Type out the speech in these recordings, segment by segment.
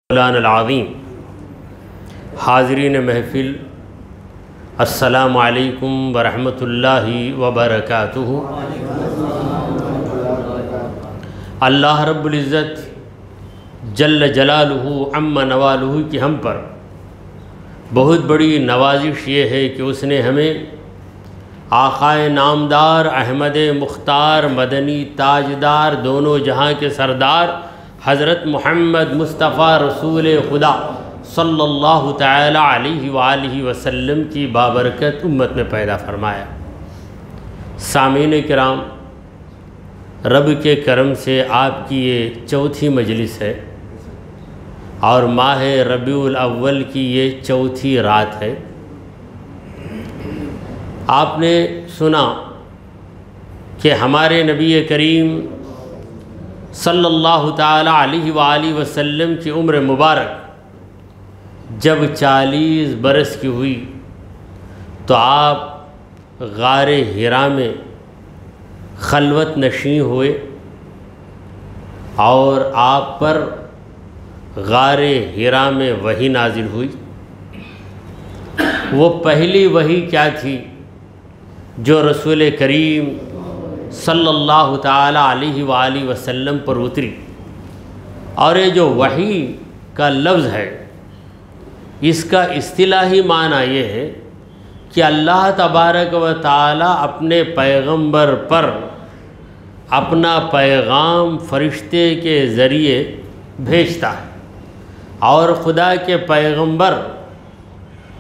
مولانا العظیم، حاضرین محفل، السلام علیکم ورحمۃ اللہ وبرکاتہ۔ اللہ رب العزت جل جلالہ عم نوالہ کی ہم پر بہت بڑی نوازش یہ ہے کہ اس نے ہمیں آقائے نامدار احمد مختار مدنی تاجدار دونوں جہاں کے سردار حضرت محمد مصطفیٰ رسول خدا صلی اللہ تعالی علیہ وآلہ وسلم کی بابرکت امت میں پیدا فرمایا۔ سامعین کرام، رب کے کرم سے آپ کی یہ چوتھی مجلس ہے اور ماہ ربیع الاول کی یہ چوتھی رات ہے۔ آپ نے سنا کہ ہمارے نبی کریم صلی اللہ تعالی علیہ وآلہ وسلم کی عمر مبارک جب 40 برس کی ہوئی تو آپ غار حرا میں خلوت نشین ہوئے اور آپ پر غار حرا میں وحی نازل ہوئی۔ وہ پہلی وحی کیا تھی جو رسول کریم صلی اللہ تعالی علیہ وآلہ وسلم پر اتری؟ اور یہ جو وحی کا لفظ ہے اس کا اصطلاحی معنی یہ ہے کہ اللہ تبارک و تعالی اپنے پیغمبر پر اپنا پیغام فرشتے کے ذریعے بھیجتا ہے اور خدا کے پیغمبر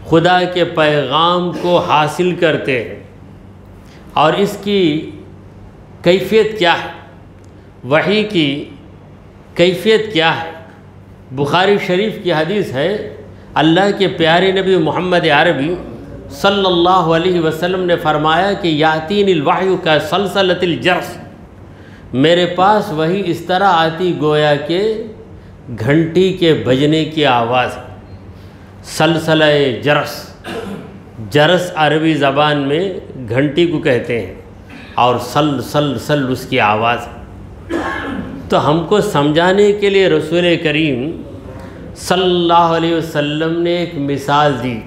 خدا کے پیغام کو حاصل کرتے ہیں۔ اور اس کی کیفیت کیا ہے، وحی کی کیفیت کیا ہے؟ بخاری شریف کی حدیث ہے، اللہ کے پیارے نبی محمد عربی صلی اللہ علیہ وسلم نے فرمایا کہ یاتین الوحی کا سلسلۃ الجرس، میرے پاس وحی اس طرح آتی گویا کہ گھنٹی کے بجنے کی آواز۔ سلسلہ جرس، جرس عربی زبان میں گھنٹی کو کہتے ہیں اور سل سل سل اس کی آواز۔ تو ہم کو سمجھانے کے لیے رسول کریم صلی اللہ علیہ وسلم نے ایک مثال دی،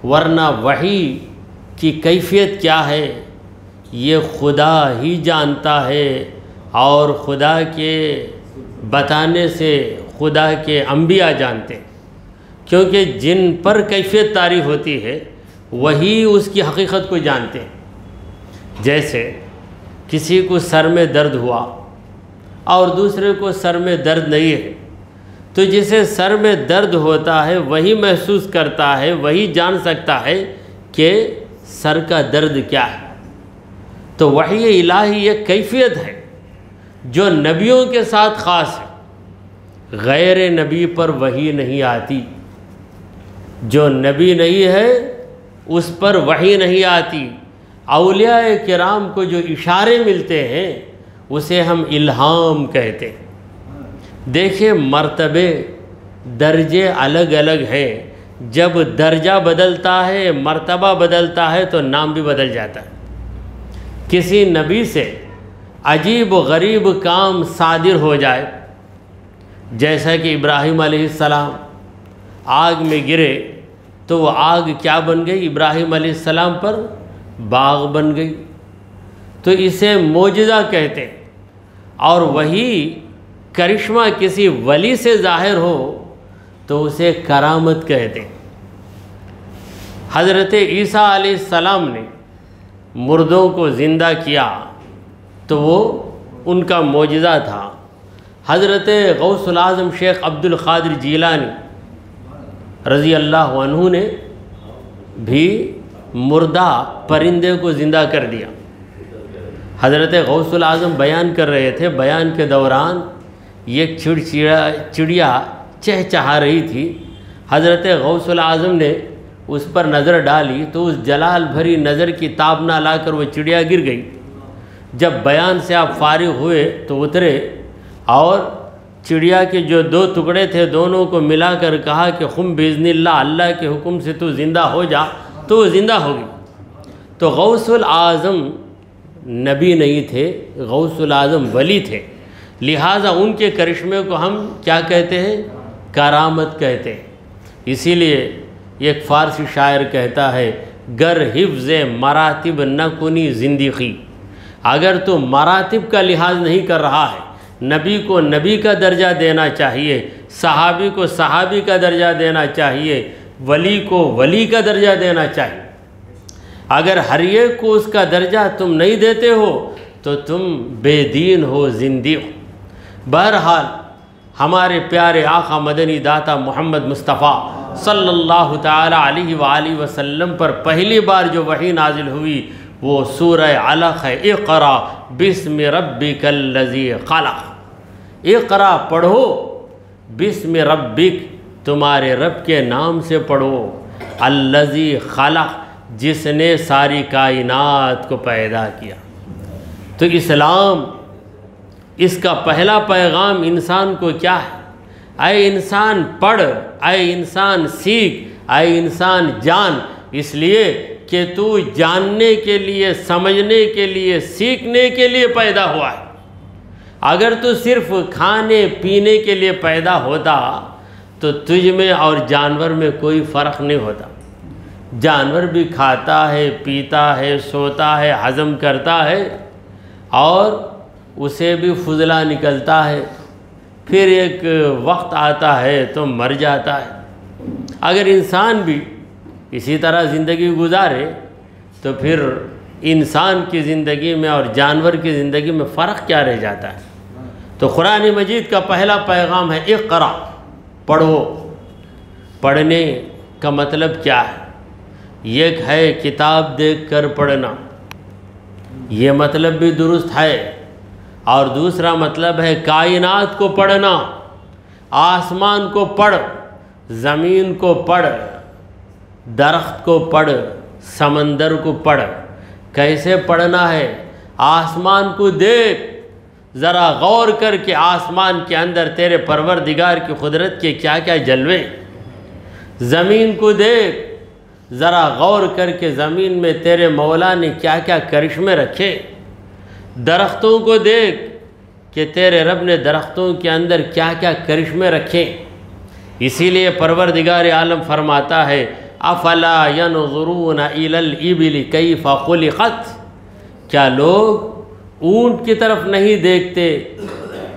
ورنہ وحی کی کیفیت کیا ہے یہ خدا ہی جانتا ہے، اور خدا کے بتانے سے خدا کے انبیاء جانتے ہیں، کیونکہ جن پر کیفیت تعریف ہوتی ہے وہی اس کی حقیقت کو جانتے ہیں۔ جیسے کسی کو سر میں درد ہوا اور دوسرے کو سر میں درد نہیں ہے، تو جسے سر میں درد ہوتا ہے وہی محسوس کرتا ہے، وہی جان سکتا ہے کہ سر کا درد کیا ہے۔ تو وحی الہی یہ کیفیت ہے جو نبیوں کے ساتھ خاص ہے، غیر نبی پر وحی نہیں آتی۔ جو نبی نہیں ہے اس پر وحی نہیں آتی۔ اولیاء کرام کو جو اشارے ملتے ہیں اسے ہم الہام کہتے ہیں۔ دیکھیں، مرتبے درجے الگ الگ ہیں، جب درجہ بدلتا ہے مرتبہ بدلتا ہے تو نام بھی بدل جاتا ہے۔ کسی نبی سے عجیب و غریب کام صادر ہو جائے، جیسا کہ ابراہیم علیہ السلام آگ میں گرے تو وہ آگ کیا بن گئی؟ ابراہیم علیہ السلام پر باغ بن گئی، تو اسے معجزہ کہتے ہیں۔ اور وہی کرشمہ کسی ولی سے ظاہر ہو تو اسے کرامت کہتے ہیں۔ حضرت عیسیٰ علیہ السلام نے مردوں کو زندہ کیا تو وہ ان کا معجزہ تھا۔ حضرت غوث العظم شیخ عبد القادر جیلانی رضی اللہ عنہ نے بھی مردہ پرندے کو زندہ کر دیا۔ حضرت غوث العظم بیان کر رہے تھے، بیان کے دوران ایک چڑیا چہچہا رہی تھی۔ حضرت غوث العظم نے اس پر نظر ڈالی تو اس جلال بھری نظر کی تاب نہ لا کر وہ چڑیا گر گئی۔ جب بیان سے آپ فارغ ہوئے تو اترے اور چڑیا کے جو 2 ٹکڑے تھے دونوں کو ملا کر کہا کہ خم باذن اللہ، اللہ کے حکم سے تو زندہ ہو جا، تو وہ زندہ ہوگی۔ تو غوث العظم نبی نہیں تھے، غوث العظم ولی تھے، لہٰذا ان کے کرشمے کو ہم کیا کہتے ہیں؟ کرامت کہتے ہیں۔ اسی لیے ایک فارسی شاعر کہتا ہے گر حفظ مراتب نہ کنی زندگی، اگر تو مراتب کا لحاظ نہیں کر رہا ہے، نبی کو نبی کا درجہ دینا چاہیے، صحابی کو صحابی کا درجہ دینا چاہیے، ولی کو ولی کا درجہ دینا چاہیے، اگر ہر ایک کو اس کا درجہ تم نہیں دیتے ہو تو تم بے دین ہو، زندی ہو۔ بہرحال ہمارے پیارے آقا مدنی داتا محمد مصطفیٰ صلی اللہ تعالی علیہ وآلہ وسلم پر پہلی بار جو وحی نازل ہوئی وہ سورہ علق ہے، اقرا بسم ربک الذی خلق۔ اقرا پڑھو، بسم ربک تمہارے رب کے نام سے پڑھو، الذی خلق جس نے ساری کائنات کو پیدا کیا۔ تو اسلام اس کا پہلا پیغام انسان کو کیا ہے؟ اے انسان پڑھ، اے انسان سیکھ، اے انسان جان، اس لیے کہ تو جاننے کے لیے، سمجھنے کے لیے، سیکھنے کے لیے پیدا ہوا ہے۔ اگر تو صرف کھانے پینے کے لیے پیدا ہوتا تو تجھ میں اور جانور میں کوئی فرق نہیں ہوتا۔ جانور بھی کھاتا ہے، پیتا ہے، سوتا ہے، ہضم کرتا ہے اور اسے بھی فضلہ نکلتا ہے، پھر ایک وقت آتا ہے تو مر جاتا ہے۔ اگر انسان بھی اسی طرح زندگی گزارے تو پھر انسان کی زندگی میں اور جانور کی زندگی میں فرق کیا رہ جاتا ہے؟ تو قرآن مجید کا پہلا پیغام ہے اقرا، پڑھو۔ پڑھنے کا مطلب کیا ہے؟ ایک ہے کتاب دیکھ کر پڑھنا، یہ مطلب بھی درست ہے، اور دوسرا مطلب ہے کائنات کو پڑھنا، آسمان کو پڑھ، زمین کو پڑھ، درخت کو پڑھ، سمندر کو پڑھ۔ کیسے پڑھنا ہے؟ آسمان کو دیکھ، ذرا غور کر کے آسمان کے اندر تیرے پروردگار کی قدرت کے کیا کیا جلوے۔ زمین کو دیکھ، ذرا غور کر کے زمین میں تیرے مولا نے کیا کیا کرشمے رکھے۔ درختوں کو دیکھ کہ تیرے رب نے درختوں کے اندر کیا کیا کرشمے رکھے۔ اسی لیے پروردگار عالم فرماتا ہے افلا ینظرون الی الابل کیف خلقت، کیا لوگ اونٹ کی طرف نہیں دیکھتے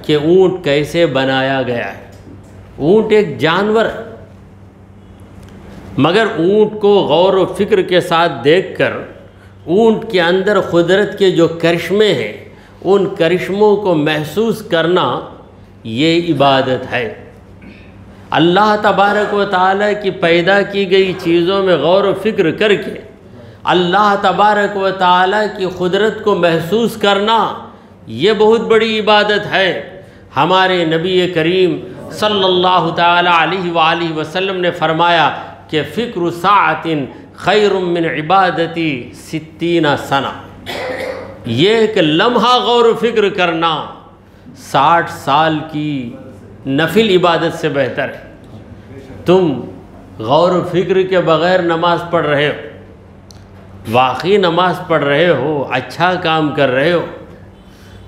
کہ اونٹ کیسے بنایا گیا ہے؟ اونٹ ایک جانور ہے، مگر اونٹ کو غور و فکر کے ساتھ دیکھ کر اونٹ کے اندر قدرت کے جو کرشمے ہیں ان کرشموں کو محسوس کرنا یہ عبادت ہے۔ اللہ تبارک و تعالیٰ کی پیدا کی گئی چیزوں میں غور و فکر کر کے اللہ تبارک و تعالیٰ کی قدرت کو محسوس کرنا یہ بہت بڑی عبادت ہے۔ ہمارے نبی کریم صلی اللہ تعالیٰ علیہ وآلہ وسلم نے فرمایا کہ فکر ساعت خیر من عبادتی 60 سنہ، یہ ایک لمحہ غور و فکر کرنا 60 سال کی نفل عبادت سے بہتر ہے۔ تم غور و فکر کے بغیر نماز پڑھ رہے ہو، واقعی نماز پڑھ رہے ہو، اچھا کام کر رہے ہو،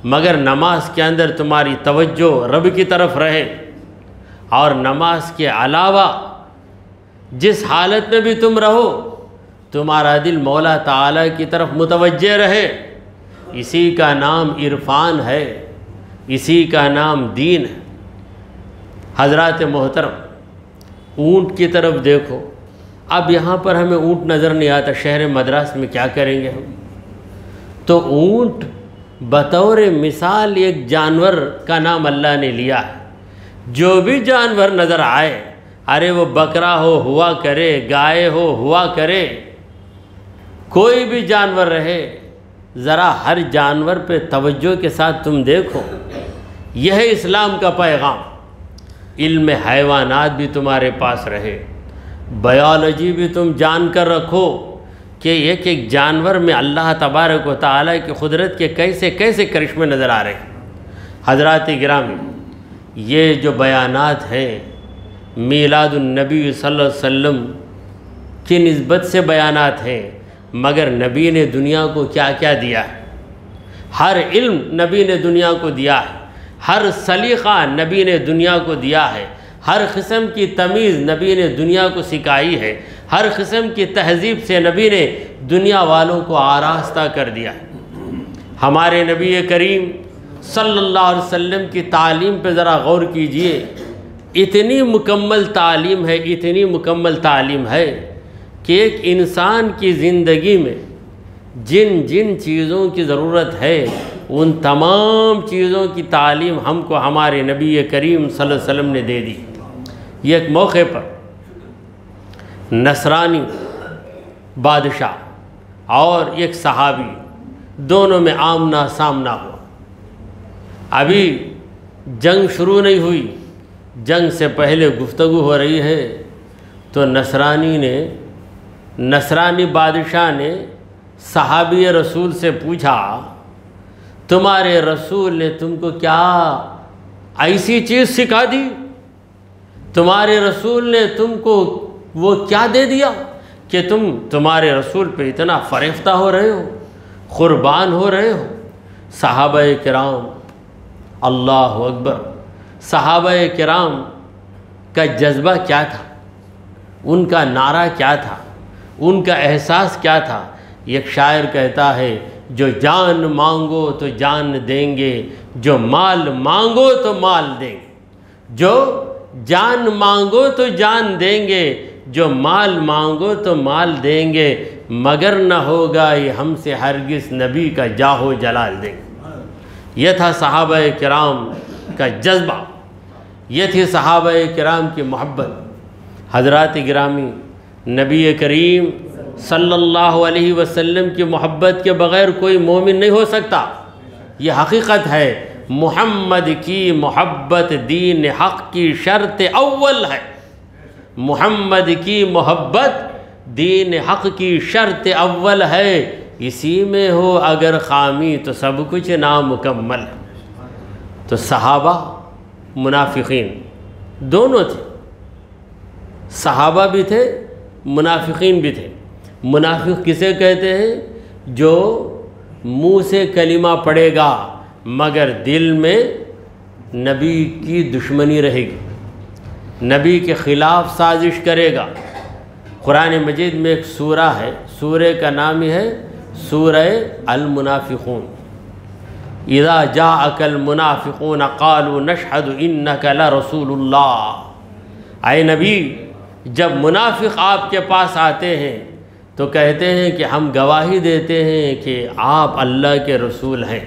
مگر نماز کے اندر تمہاری توجہ رب کی طرف رہے، اور نماز کے علاوہ جس حالت میں بھی تم رہو تمہارا دل مولا تعالیٰ کی طرف متوجہ رہے، اسی کا نام عرفان ہے، اسی کا نام دین ہے۔ حضرات محترم، اونٹ کی طرف دیکھو، اب یہاں پر ہمیں اونٹ نظر نہیں آتا، شہر مدراس میں کیا کریں گے ہم؟ تو اونٹ بطور مثال ایک جانور کا نام اللہ نے لیا ہے۔ جو بھی جانور نظر آئے، ارے وہ بکرا ہو ہوا کرے، گائے ہو ہوا کرے، کوئی بھی جانور رہے، ذرا ہر جانور پہ توجہ کے ساتھ تم دیکھو۔ یہ ہے اسلام کا پیغام۔ علم حیوانات بھی تمہارے پاس رہے، بایولوجی بھی تم جان کر رکھو کہ ایک ایک جانور میں اللہ تبارک و تعالیٰ کی قدرت کے کیسے کیسے کرشمے نظر آ رہے ہیں۔ حضرات گرامی، یہ جو بیانات ہیں میلاد النبی صلی اللہ علیہ وسلم کی نسبت سے بیانات ہیں، مگر نبی نے دنیا کو کیا کیا دیا ہے؟ ہر علم نبی نے دنیا کو دیا ہے، ہر سلیقہ نبی نے دنیا کو دیا ہے، ہر قسم کی تمیز نبی نے دنیا کو سکھائی ہے، ہر قسم کی تہذیب سے نبی نے دنیا والوں کو آراستہ کر دیا ہے۔ ہمارے نبی کریم صلی اللہ علیہ وسلم کی تعلیم پہ ذرا غور کیجئے، اتنی مکمل تعلیم ہے، اتنی مکمل تعلیم ہے کہ ایک انسان کی زندگی میں جن جن چیزوں کی ضرورت ہے ان تمام چیزوں کی تعلیم ہم کو ہمارے نبی کریم صلی اللہ علیہ وسلم نے دے دی۔ یہ ایک موقع پر نصرانی بادشاہ اور ایک صحابی دونوں میں آمنا سامنا ہوا۔ ابھی جنگ شروع نہیں ہوئی، جنگ سے پہلے گفتگو ہو رہی ہے، تو نصرانی بادشاہ نے صحابی رسول سے پوچھا، تمہارے رسول نے تم کو کیا ایسی چیز سکھا دی؟ تمہارے رسول نے تم کو وہ کیا دے دیا کہ تمہارے رسول پہ اتنا فریفتہ ہو رہے ہو، قربان ہو رہے ہو؟ صحابہ کرام، اللہ اکبر، صحابہ کرام کا جذبہ کیا تھا، ان کا نعرہ کیا تھا، ان کا احساس کیا تھا؟ ایک شاعر کہتا ہے، جو جان مانگو تو جان دیں گے، جو مال مانگو تو مال دیں گے، جو جان مانگو تو جان دیں گے، جو مال مانگو تو مال دیں گے، مگر نہ ہوگا یہ ہم سے ہرگز نبی کا جاہ و جلال دیں گے۔ یہ تھا صحابہ کرام کا جذبہ، یہ تھی صحابہ کرام کی محبت۔ حضرات گرامی، نبی کریم صلی اللہ علیہ وسلم کی محبت کے بغیر کوئی مومن نہیں ہو سکتا، یہ حقیقت ہے۔ محمد کی محبت دین حق کی شرط اول ہے، محمد کی محبت دین حق کی شرط اول ہے، اسی میں ہو اگر خامی تو سب کچھ نامکمل ہے۔ تو صحابہ منافقین دونوں تھے، صحابہ بھی تھے، منافقین بھی تھے۔ منافق کسے کہتے ہیں؟ جو منہ سے کلمہ پڑھے گا مگر دل میں نبی کی دشمنی رہے گی، نبی کے خلاف سازش کرے گا۔ قرآن مجید میں ایک سورہ ہے، سورہ کا نام ہی ہے سورہ المنافقون۔ اذا جاءک المنافقون قالوا نشہد انک لرسول اللہ۔ اے نبی، جب منافق آپ کے پاس آتے ہیں تو کہتے ہیں کہ ہم گواہی دیتے ہیں کہ آپ اللہ کے رسول ہیں،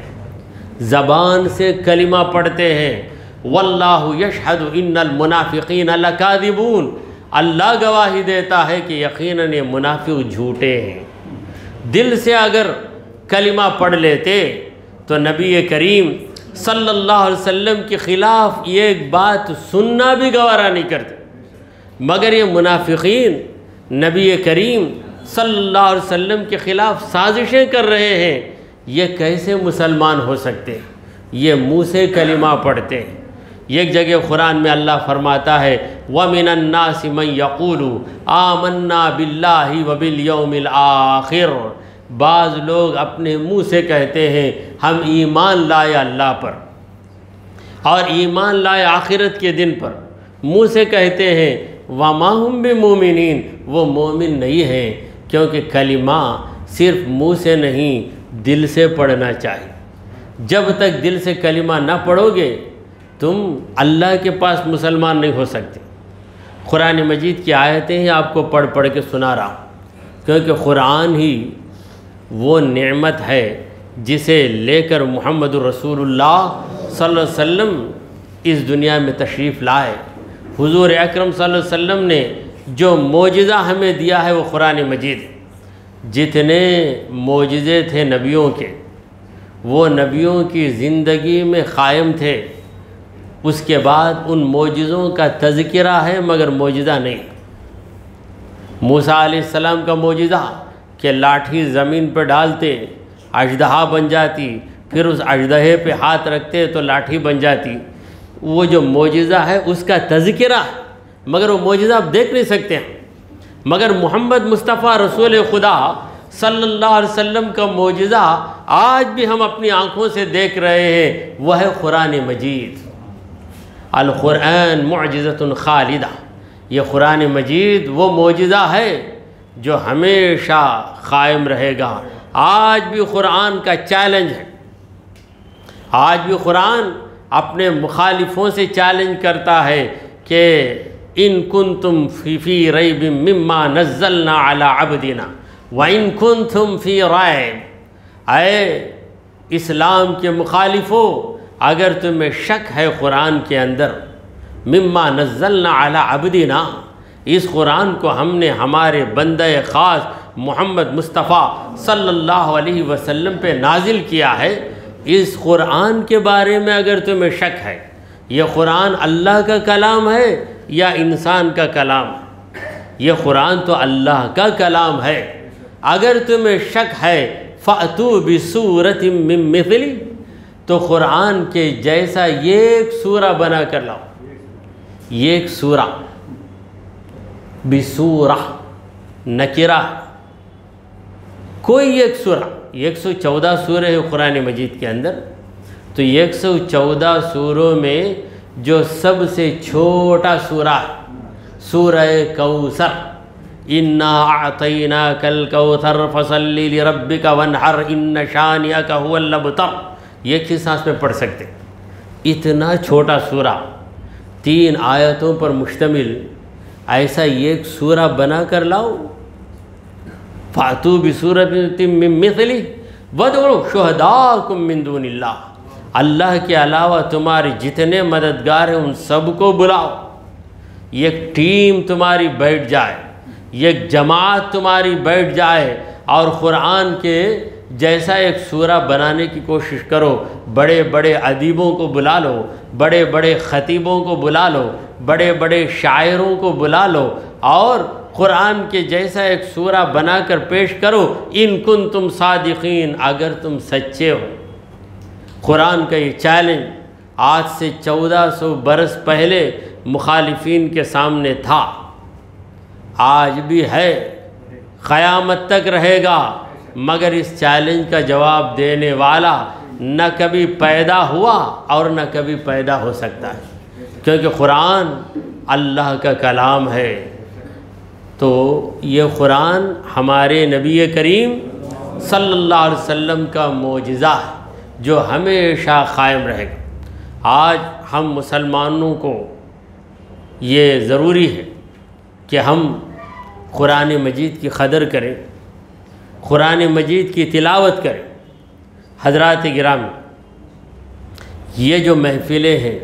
زبان سے کلمہ پڑھتے ہیں، واللہ یشہد ان المنافقین لکاذبون، اللہ گواہی دیتا ہے کہ یقیناً یہ منافق جھوٹے ہیں۔ دل سے اگر کلمہ پڑھ لیتے تو نبی کریم صلی اللہ علیہ وسلم کے خلاف یہ ایک بات سننا بھی گوارا نہیں کرتے، مگر یہ منافقین نبی کریم صلی اللہ علیہ وسلم کے خلاف سازشیں کر رہے ہیں، یہ کیسے مسلمان ہو سکتے؟ یہ منہ سے کلمہ پڑھتے ہیں۔ ایک جگہ قرآن میں اللہ فرماتا ہے وَمِنَ النَّاسِ مَن يَقُولُ آمَنَّا بِاللَّهِ وَبِالْيَوْمِ الْآخِرِ، بعض لوگ اپنے منہ سے کہتے ہیں ہم ایمان لائے اللہ پر اور ایمان لائے آخرت کے دن پر، منہ سے کہتے ہیں وَمَا هُم بِمُؤْمِنِينَ، وہ مومن نہیں ہیں، کیونکہ کلمہ صرف منہ سے نہیں دل سے پڑھنا چاہیے۔ جب تک دل سے کلمہ نہ پڑھو گے تم اللہ کے پاس مسلمان نہیں ہو سکتے۔ قرآن مجید کی آیتیں ہی آپ کو پڑھ کے سنا رہا ہوں، کیونکہ قرآن ہی وہ نعمت ہے جسے لے کر محمد رسول اللہ صلی اللہ علیہ وسلم اس دنیا میں تشریف لائے۔ حضور اکرم صلی اللہ علیہ وسلم نے جو معجزہ ہمیں دیا ہے وہ قرآن مجید ہے۔ جتنے معجزے تھے نبیوں کے، وہ نبیوں کی زندگی میں قائم تھے، اس کے بعد ان معجزوں کا تذکرہ ہے مگر معجزہ نہیں۔ موسیٰ علیہ السلام کا معجزہ کہ لاٹھی زمین پر ڈالتے اژدہا بن جاتی، پھر اس اژدہے پہ ہاتھ رکھتے تو لاٹھی بن جاتی، وہ جو معجزہ ہے اس کا تذکرہ ہے مگر وہ معجزہ آپ دیکھ نہیں سکتے ہیں۔ مگر محمد مصطفیٰ رسول خدا صلی اللہ علیہ وسلم کا معجزہ آج بھی ہم اپنی آنکھوں سے دیکھ رہے ہیں، وہ ہے قرآن مجید۔ القرآن معجزۃ خالدہ، یہ قرآن مجید وہ معجزہ ہے جو ہمیشہ قائم رہے گا۔ آج بھی قرآن کا چیلنج ہے، آج بھی قرآن اپنے مخالفوں سے چیلنج کرتا ہے کہ ان کنتم فی ریب مما نزلنا علی عبدنا وان کنتم فی ریب، اے اسلام کے مخالفوں، اگر تمہیں شک ہے قرآن کے اندر، مما نزلنا علی عبدنا، اس قرآن کو ہم نے ہمارے بندہ خاص محمد مصطفیٰ صلی اللہ علیہ وسلم پہ نازل کیا ہے، اس قرآن کے بارے میں اگر تمہیں شک ہے، یہ قرآن اللہ کا کلام ہے یا انسان کا کلام ہے؟ یہ قرآن تو اللہ کا کلام ہے۔ اگر تمہیں شک ہے فَأْتُوا بِسُورَةٍ مِّن مِّثْلِهِ، تو قرآن کے جیسا ایک سورہ بنا کر لاؤ، ایک سورہ، بسورہ نکرہ، کوئی ایک سورہ، 114 سورہ ہے قرآن مجید کے اندر، تو 114 سوروں میں جو سب سے چھوٹا سورہ ہے سورہ کوثر، اِنَّا أَعْطَيْنَاكَ الْكَوْثَرَ فَصَلِّ لِرَبِّكَ وَانْحَرْ إِنَّ شَانِئَكَ هُوَ الْأَبْتَرُ، ایک ہی سانس میں پڑھ سکتے، اتنا چھوٹا سورہ، 3 آیتوں پر مشتمل، ایسا ایک سورہ بنا کر لاؤ۔ فَأْتُوا بِسُورَةٍ مِّن مِّثْلِهِ وَادْعُوا شُهَدَاءَكُم مِّن دُونِ اللَّهِ، اللہ کے علاوہ تمہارے جتنے مددگار ہیں ان سب کو بلاؤ، ایک ٹیم تمہاری بیٹھ جائے، ایک جماعت تمہاری بیٹھ جائے اور قرآن کے جیسا ایک سورہ بنانے کی کوشش کرو، بڑے بڑے ادیبوں کو بلا لو، بڑے بڑے خطیبوں کو بلا لو، بڑے بڑے شاعروں کو بلا لو اور قرآن کے جیسا ایک سورہ بنا کر پیش کرو، ان کنتم صادقین، اگر تم سچے ہو۔ قرآن کا یہ چیلنج آج سے 1400 برس پہلے مخالفین کے سامنے تھا، آج بھی ہے، قیامت تک رہے گا، مگر اس چیلنج کا جواب دینے والا نہ کبھی پیدا ہوا اور نہ کبھی پیدا ہو سکتا ہے، کیونکہ قرآن اللہ کا کلام ہے۔ تو یہ قرآن ہمارے نبی کریم صلی اللہ علیہ وسلم کا معجزہ ہے جو ہمیشہ قائم رہے گا۔ آج ہم مسلمانوں کو یہ ضروری ہے کہ ہم قرآن مجید کی قدر کریں، قرآن مجید کی تلاوت کریں۔ حضرات گرامی، یہ جو محفلیں ہیں،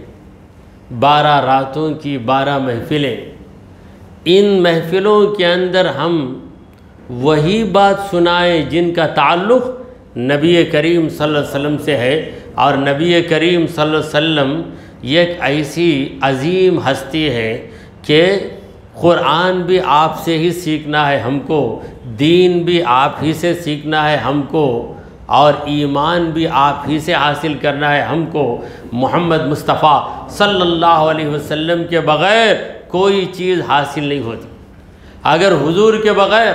12 راتوں کی 12 محفلیں، ان محفلوں کے اندر ہم وہی بات سنائیں جن کا تعلق نبی کریم صلی اللہ علیہ وسلم سے ہے، اور نبی کریم صلی اللہ علیہ وسلم یہ ایک ایسی عظیم ہستی ہے کہ قرآن بھی آپ سے ہی سیکھنا ہے ہم کو، دین بھی آپ ہی سے سیکھنا ہے ہم کو، اور ایمان بھی آپ ہی سے حاصل کرنا ہے ہم کو۔ محمد مصطفیٰ صلی اللہ علیہ وسلم کے بغیر کوئی چیز حاصل نہیں ہوتی۔ اگر حضور کے بغیر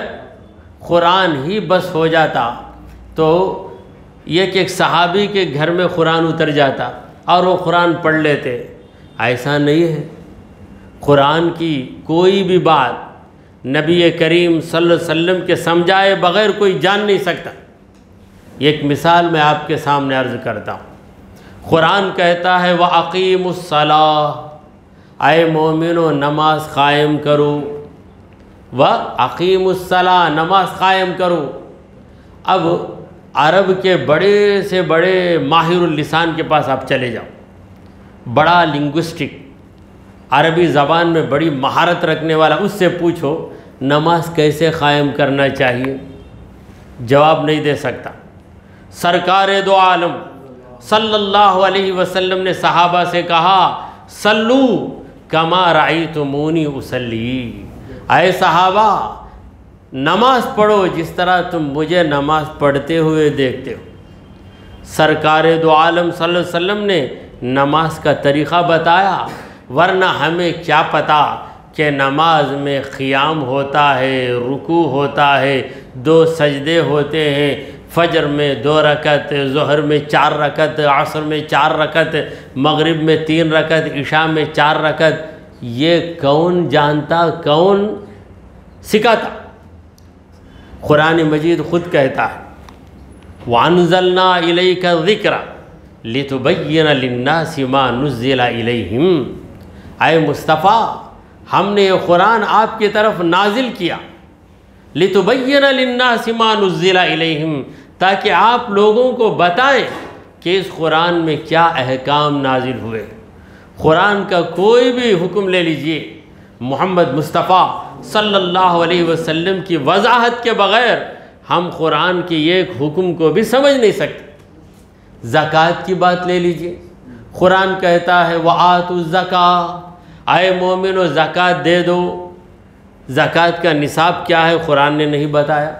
قرآن ہی بس ہو جاتا تو یہ کہ ایک صحابی کے گھر میں قرآن اتر جاتا اور وہ قرآن پڑھ لیتے، ایسا نہیں ہے۔ قرآن کی کوئی بھی بات نبی کریم صلی اللہ علیہ وسلم کے سمجھائے بغیر کوئی جان نہیں سکتا۔ ایک مثال میں آپ کے سامنے عرض کرتا ہوں۔ قرآن کہتا ہے وَأَقِيمُوا الصَّلَاةَ، اے مومنو نماز قائم کرو، وَأَقِيمُوا الصَّلَاةَ، نماز قائم کرو۔ اب عرب کے بڑے سے بڑے ماہر اللسان کے پاس آپ چلے جاؤ، بڑا لنگوسٹک، عربی زبان میں بڑی مہارت رکھنے والا، اس سے پوچھو نماز کیسے قائم کرنا چاہیے، جواب نہیں دے سکتا۔ سرکار دو عالم صلی اللہ علیہ وسلم نے صحابہ سے کہا صلو کما رأیتمونی اصلی، اے صحابہ نماز پڑھو جس طرح تم مجھے نماز پڑھتے ہوئے دیکھتے ہو۔ سرکار دو عالم صلی اللہ علیہ وسلم نے نماز کا طریقہ بتایا، ورنہ ہمیں کیا پتہ کہ نماز میں قیام ہوتا ہے، رکوع ہوتا ہے، 2 سجدے ہوتے ہیں، فجر میں 2 رکعت، ظہر میں 4 رکعت، عصر میں 4 رکعت، مغرب میں 3 رکعت، عشاء میں 4 رکعت، یہ کون جانتا، کون سکھاتا؟ قرآن مجید خود کہتا ہے وَأَنزَلْنَا إِلَيْكَ الذِّكْرَ لِتُبَيِّنَ لِلنَّاسِ مَا نُزِّلَ إِلَيْهِمْ۔ اے مصطفیٰ، ہم نے یہ قرآن آپ کی طرف نازل کیا لِتُبَيِّنَ لِلنَّاسِ مَا نُزِّلَ إِلَيْهِمْ، تاکہ آپ لوگوں کو بتائیں کہ اس قرآن میں کیا احکام نازل ہوئے۔ قرآن کا کوئی بھی حکم لے لیجئے، محمد مصطفیٰ صلی اللہ علیہ وسلم کی وضاحت کے بغیر ہم قرآن کے ایک حکم کو بھی سمجھ نہیں سکتے۔ زکوٰۃ کی بات لے لیجئے، قرآن کہتا ہے وَآتُوا الزَّکَاۃَ، اے مومنو زکوٰۃ دے دو۔ زکوٰۃ کا نصاب کیا ہے قرآن نے نہیں بتایا،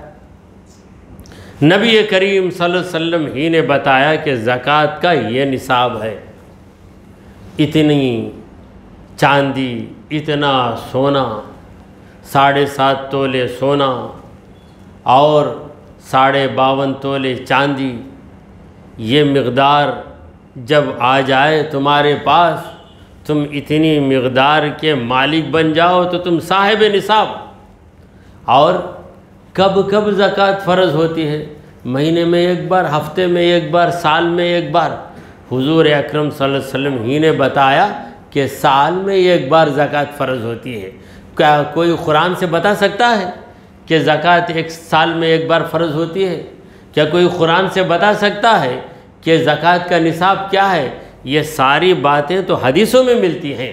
نبی کریم صلی اللہ علیہ وسلم ہی نے بتایا کہ زکوٰۃ کا یہ نصاب ہے، اتنی چاندی، اتنا سونا، 7.5 تولے سونا اور 52.5 تولے چاندی، یہ مقدار جب آ جائے تمہارے پاس، تم اتنی مقدار کے مالک بن جاؤ تو تم صاحب نصاب۔ اور کب کب زکوٰۃ فرض ہوتی ہے؟ مہینے میں ایک بار، ہفتے میں ایک بار، سال میں ایک بار۔ حضور اکرم صلی اللہ علیہ وسلم ہی نے بتایا کہ سال میں ایک بار زکوٰۃ فرض ہوتی ہے۔ کیا کوئی قرآن سے بتا سکتا ہے کہ زکوٰۃ ایک سال میں ایک بار فرض ہوتی ہے؟ کیا کوئی قرآن سے بتا سکتا ہے کہ زکوٰۃ کا نصاب کیا ہے؟ یہ ساری باتیں تو حدیثوں میں ملتی ہیں،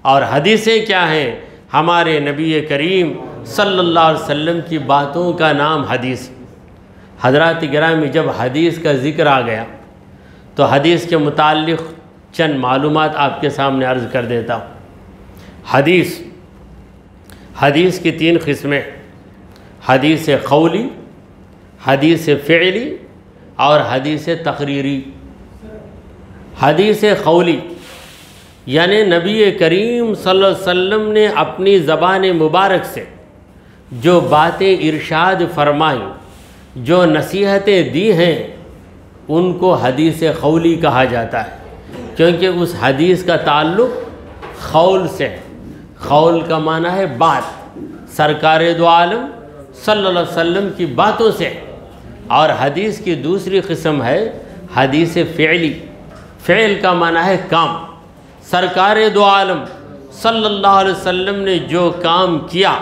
اور حدیثیں کیا ہیں؟ ہمارے نبی کریم صلی اللہ علیہ وسلم کی باتوں کا نام حدیث۔ حضرات گرامی، جب حدیث کا ذکر آ گیا تو حدیث کے متعلق چند معلومات آپ کے سامنے عرض کر دیتا ہوں۔ حدیث کی 3 قسمیں، حدیث قولی، حدیث فعلی اور حدیث تقریری۔ حدیث قولی یعنی نبی کریم صلی اللہ علیہ وسلم نے اپنی زبان مبارک سے جو باتیں ارشاد فرمائیں، جو نصیحتیں دی ہیں، ان کو حدیث قولی کہا جاتا ہے، کیونکہ اس حدیث کا تعلق قول سے ہے۔ قول کا معنی ہے بات، سرکار دو عالم صلی اللہ علیہ وسلم کی باتوں سے۔ اور حدیث کی دوسری قسم ہے حدیث فعلی۔ فعل کا معنی ہے کام، سرکار دو عالم صلی اللہ علیہ وسلم نے جو کام کیا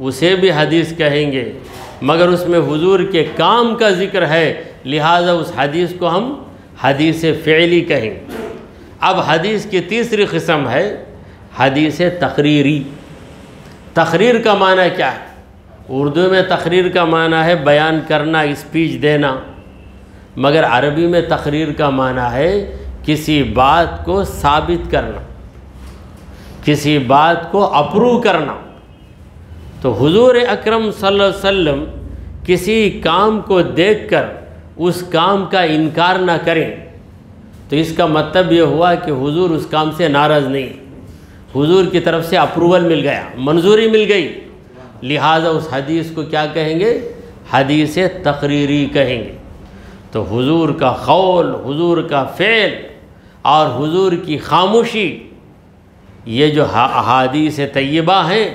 اسے بھی حدیث کہیں گے، مگر اس میں حضور کے کام کا ذکر ہے، لہٰذا اس حدیث کو ہم حدیث فعلی کہیں گے۔ اب حدیث کی تیسری قسم ہے حدیث تقریری۔ تقریر کا معنی کیا ہے؟ اردو میں تقریر کا معنی ہے بیان کرنا، اسپیچ دینا، مگر عربی میں تقریر کا معنی ہے کسی بات کو ثابت کرنا، کسی بات کو اپروو کرنا۔ تو حضور اکرم صلی اللہ علیہ وسلم کسی کام کو دیکھ کر اس کام کا انکار نہ کریں تو اس کا مطلب یہ ہوا کہ حضور اس کام سے ناراض نہیں، حضور کی طرف سے اپروول مل گیا، منظوری مل گئی، لہٰذا اس حدیث کو کیا کہیں گے؟ حدیث تقریری کہیں گے۔ تو حضور کا قول، حضور کا فعل اور حضور کی خاموشی، یہ جو احادیث طیبہ ہیں،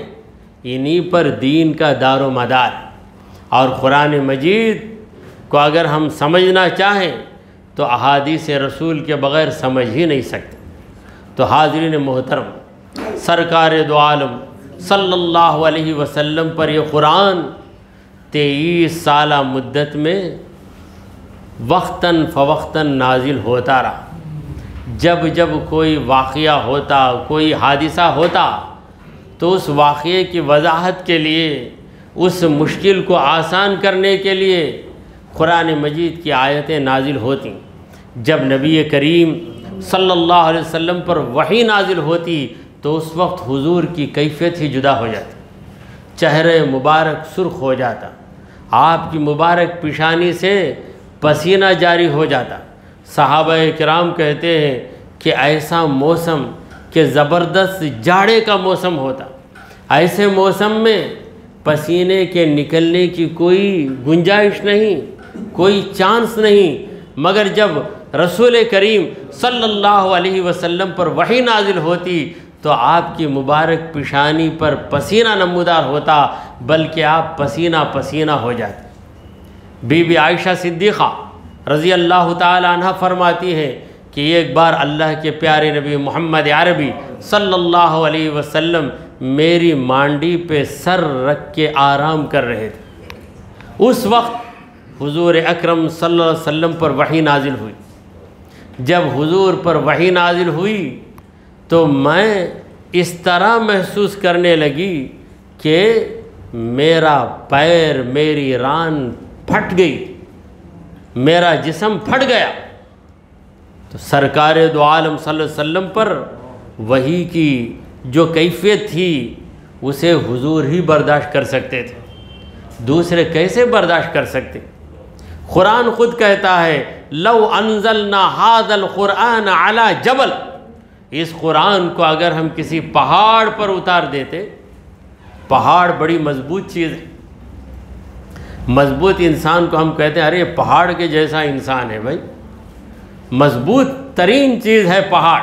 انہی پر دین کا دار و مدار۔ اور قرآن مجید کو اگر ہم سمجھنا چاہیں تو احادیث رسول کے بغیر سمجھ ہی نہیں سکتے۔ تو حاضرین محترم، سرکار دو عالم صلی اللہ علیہ وسلم پر یہ قرآن 23 سالہ مدت میں وقتاً فوقتاً نازل ہوتا رہا۔ جب جب کوئی واقعہ ہوتا، کوئی حادثہ ہوتا، تو اس واقعے کی وضاحت کے لیے، اس مشکل کو آسان کرنے کے لیے قرآن مجید کی آیتیں نازل ہوتیں۔ جب نبی کریم صلی اللہ علیہ وسلم پر وحی نازل ہوتی تو اس وقت حضور کی کیفیت ہی جدا ہو جاتی، چہرے مبارک سرخ ہو جاتا، آپ کی مبارک پیشانی سے پسینہ جاری ہو جاتا۔ صحابہ کرام کہتے ہیں کہ ایسا موسم کہ زبردست جاڑے کا موسم ہوتا، ایسے موسم میں پسینے کے نکلنے کی کوئی گنجائش نہیں، کوئی چانس نہیں، مگر جب رسول کریم صلی اللہ علیہ وسلم پر وحی نازل ہوتی تو آپ کی مبارک پیشانی پر پسینہ نمودار ہوتا، بلکہ آپ پسینہ پسینہ ہو جاتے۔ بی بی عائشہ صدیقہ رضی اللہ تعالی عنہ فرماتی ہے کہ ایک بار اللہ کے پیارے نبی محمد عربی صلی اللہ علیہ وسلم میری مانڈی پہ سر رکھ کے آرام کر رہے تھے۔ اس وقت حضور اکرم صلی اللہ علیہ وسلم پر وحی نازل ہوئی۔ جب حضور پر وحی نازل ہوئی تو میں اس طرح محسوس کرنے لگی کہ میرا پیر، میری ران پھٹ گئی، میرا جسم پھٹ گیا۔ تو سرکار دو عالم صلی اللہ علیہ وسلم پر وحی کی جو کیفیت تھی اسے حضور ہی برداشت کر سکتے تھے، دوسرے کیسے برداشت کر سکتے؟ قرآن خود کہتا ہے لو انزلنا ھذا القرآن علی جبل، اس قرآن کو اگر ہم کسی پہاڑ پر اتار دیتے، پہاڑ بڑی مضبوط چیز ہے، مضبوط انسان کو ہم کہتے ہیں ارے پہاڑ کے جیسا انسان ہے، بھائی مضبوط ترین چیز ہے پہاڑ۔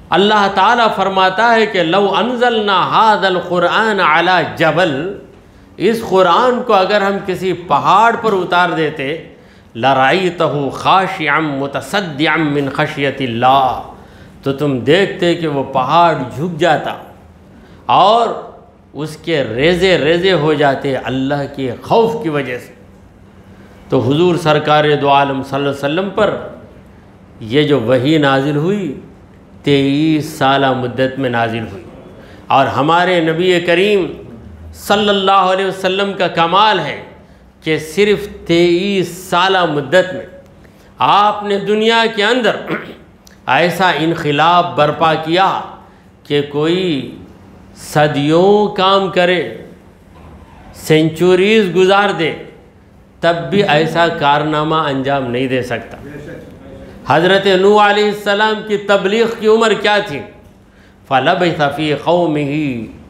اللہ تعالیٰ فرماتا ہے کہ لو انزلنا ھذا القرآن علی جبل، اس قرآن کو اگر ہم کسی پہاڑ پر اتار دیتے لَرَأَيْتَهُ خَاشِعًا مُتَصَدِّعًا مِّنْ خَشْيَةِ اللَّهِ، تو تم دیکھتے کہ وہ پہاڑ جھک جاتا اور اس کے ریزے ریزے ہو جاتے اللہ کے خوف کی وجہ سے۔ تو حضور سرکار دو عالم صلی اللہ علیہ وسلم پر یہ جو وحی نازل ہوئی 23 سالہ مدت میں نازل ہوئی، اور ہمارے نبی کریم صلی اللہ علیہ وسلم کا کمال ہے کہ صرف 23 سالہ مدت میں آپ نے دنیا کے اندر ایسا انقلاب برپا کیا کہ کوئی صدیوں کام کرے، سینچوریز گزار دے، تب بھی ایسا کارنامہ انجام نہیں دے سکتا۔ حضرت نوح علیہ السلام کی تبلیغ کی عمر کیا تھی؟ فَلَبِثَ فِي قَوْمِهِ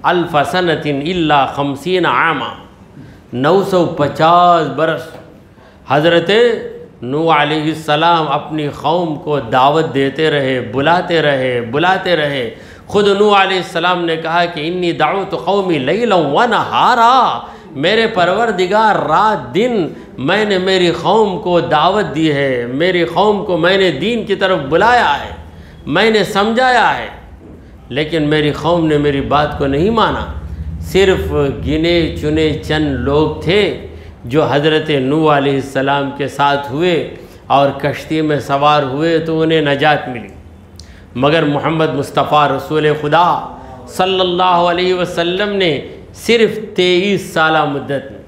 أَلْفَ سَنَةٍ إِلَّا 50 عاما، 950 برس حضرت نوح علیہ السلام اپنی قوم کو دعوت دیتے رہے، بلاتے رہے۔ خود نوح علیہ السلام نے کہا کہ انی دعوت قومی لیلا و نہارا، میرے پروردگار رات دن میں نے میری قوم کو دعوت دی ہے، میری قوم کو میں نے دین کی طرف بلایا ہے، میں نے سمجھایا ہے، لیکن میری قوم نے میری بات کو نہیں مانا۔ صرف گنے چنے چند لوگ تھے جو حضرت نوح علیہ السلام کے ساتھ ہوئے اور کشتی میں سوار ہوئے تو انہیں نجات ملی، مگر محمد مصطفیٰ رسول خدا صلی اللہ علیہ وسلم نے صرف 23 سالہ مدت میں،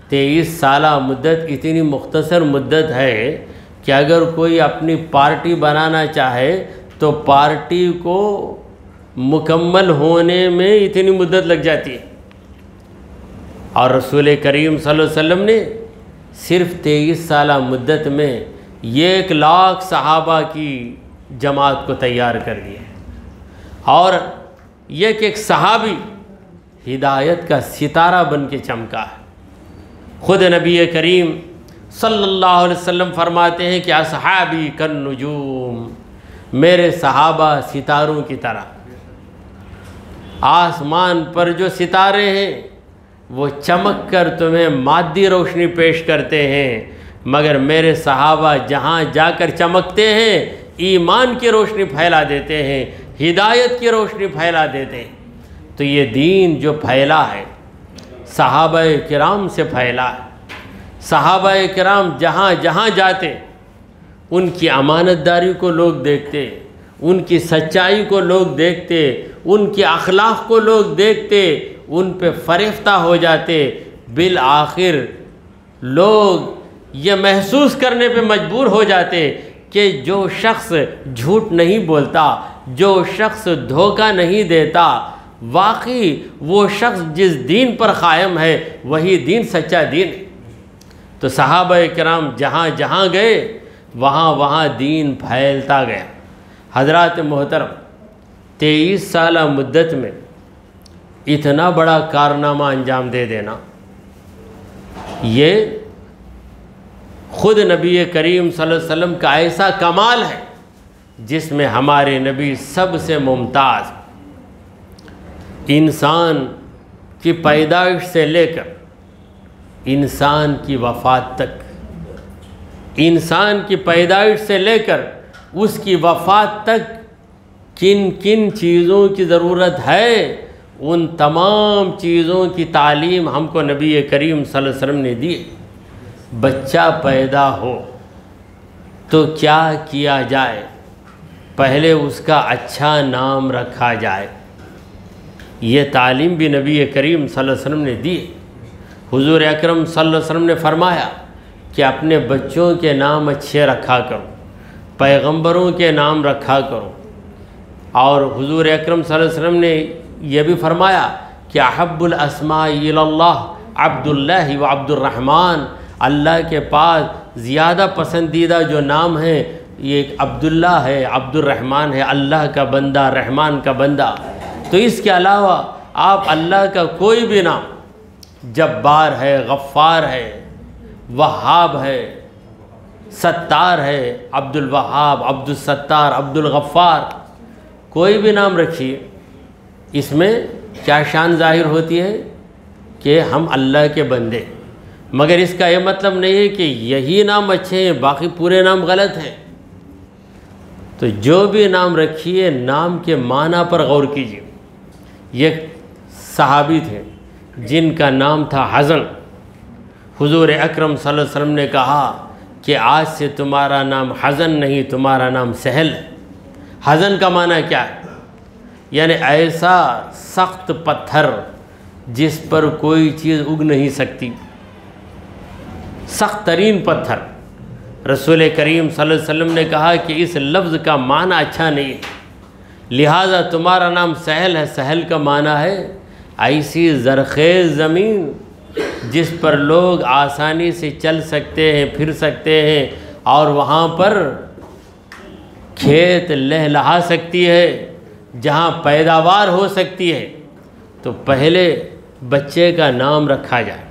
23 سالہ مدت اتنی مختصر مدت ہے کہ اگر کوئی اپنی پارٹی بنانا چاہے تو پارٹی کو مکمل ہونے میں اتنی مدت لگ جاتی ہے، اور رسول کریم صلی اللہ علیہ وسلم نے صرف 23 سالہ مدت میں 1 لاکھ صحابہ کی جماعت کو تیار کر دیا، اور یہ کہ ایک صحابی ہدایت کا ستارہ بن کے چمکا ہے۔ خود نبی کریم صلی اللہ علیہ وسلم فرماتے ہیں کہ اصحابی کالنجوم، میرے صحابہ ستاروں کی طرح، آسمان پر جو ستارے ہیں وہ چمک کر تمہیں مادی روشنی پیش کرتے ہیں، مگر میرے صحابہ جہاں جا کر چمکتے ہیں ایمان کی روشنی پھیلا دیتے ہیں، ہدایت کی روشنی پھیلا دیتے ہیں۔ تو یہ دین جو پھیلا ہے صحابہ کرام سے پھیلا ہے۔ صحابہ کرام جہاں جہاں جاتے ان کی امانت داری کو لوگ دیکھتے، ان کی سچائی کو لوگ دیکھتے، ان کے اخلاق کو لوگ دیکھتے، ان پہ فریفتہ ہو جاتے۔ بالآخر لوگ یہ محسوس کرنے پہ مجبور ہو جاتے کہ جو شخص جھوٹ نہیں بولتا، جو شخص دھوکہ نہیں دیتا، واقعی وہ شخص جس دین پر قائم ہے وہی دین سچا دین ہے۔ تو صحابہ کرام جہاں جہاں گئے وہاں وہاں دین پھیلتا گیا۔ حضرات محترم، 23 سالہ مدت میں اتنا بڑا کارنامہ انجام دے دینا، یہ خود نبی کریم صلی اللہ علیہ وسلم کا ایسا کمال ہے جس میں ہمارے نبی سب سے ممتاز، انسان کی پیدائش سے لے کر انسان کی وفات تک، انسان کی پیدائش سے لے کر اس کی وفات تک کن کن چیزوں کی ضرورت ہے، ان تمام چیزوں کی تعلیم ہم کو نبی کریم صلی اللہ علیہ وسلم نے دی۔ بچہ پیدا ہو تو کیا کیا جائے؟ پہلے اس کا اچھا نام رکھا جائے، یہ تعلیم بھی نبی کریم صلی اللہ علیہ وسلم نے دی۔ حضور اکرم صلی اللہ علیہ وسلم نے فرمایا کہ اپنے بچوں کے نام اچھے رکھا کرو، پیغمبروں کے نام رکھا کرو، اور حضور اکرم صلی اللہ علیہ وسلم نے یہ بھی فرمایا کہ احب الاسماء الی اللہ عبد اللہ و عبد الرحمن، اللہ کے پاس زیادہ پسندیدہ جو نام ہے یہ عبداللہ ہے، عبد الرحمن ہے، اللہ کا بندہ، رحمان کا بندہ۔ تو اس کے علاوہ آپ اللہ کا کوئی بھی نام، جبار ہے، غفار ہے، وہاب ہے، ستار ہے، عبد الوہاب، عبد الستار، عبد الغفار، کوئی بھی نام رکھیے، اس میں کیا شان ظاہر ہوتی ہے کہ ہم اللہ کے بندے، مگر اس کا یہ مطلب نہیں ہے کہ یہی نام اچھے ہیں باقی پورے نام غلط ہیں۔ تو جو بھی نام رکھیے نام کے معنی پر غور کیجیے۔ یہ صحابی تھے جن کا نام تھا حزن، حضور اکرم صلی اللہ علیہ وسلم نے کہا کہ آج سے تمہارا نام حزن نہیں، تمہارا نام سہل ہے۔ حزن کا معنی کیا ہے؟ یعنی ایسا سخت پتھر جس پر کوئی چیز اگ نہیں سکتی، سخت ترین پتھر۔ رسول کریم صلی اللہ علیہ وسلم نے کہا کہ اس لفظ کا معنی اچھا نہیں ہے، لہٰذا تمہارا نام سہل ہے۔ سہل کا معنی ہے ایسی زرخیز زمین جس پر لوگ آسانی سے چل سکتے ہیں، پھر سکتے ہیں، اور وہاں پر کھیت لہلہا سکتی ہے، جہاں پیداوار ہو سکتی ہے۔ تو پہلے بچے کا نام رکھا جائے۔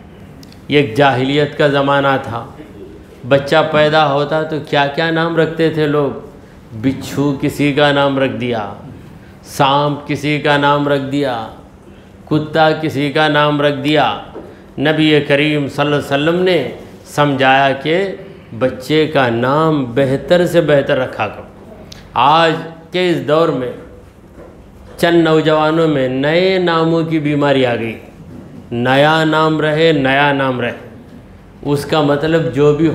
یہ ایک جاہلیت کا زمانہ تھا، بچہ پیدا ہوتا تو کیا کیا نام رکھتے تھے لوگ، بچھو کسی کا نام رکھ دیا، سانپ کسی کا نام رکھ دیا، کتا کسی کا نام رکھ دیا۔ نبی کریم صلی اللہ علیہ وسلم نے سمجھایا کہ بچے کا نام بہتر سے بہتر رکھا کرو۔ آج کے اس دور میں چند نوجوانوں میں نئے ناموں کی بیماری آ گئی، نیا نام رہے، نیا نام رہے، اس کا مطلب جو بھی ہو۔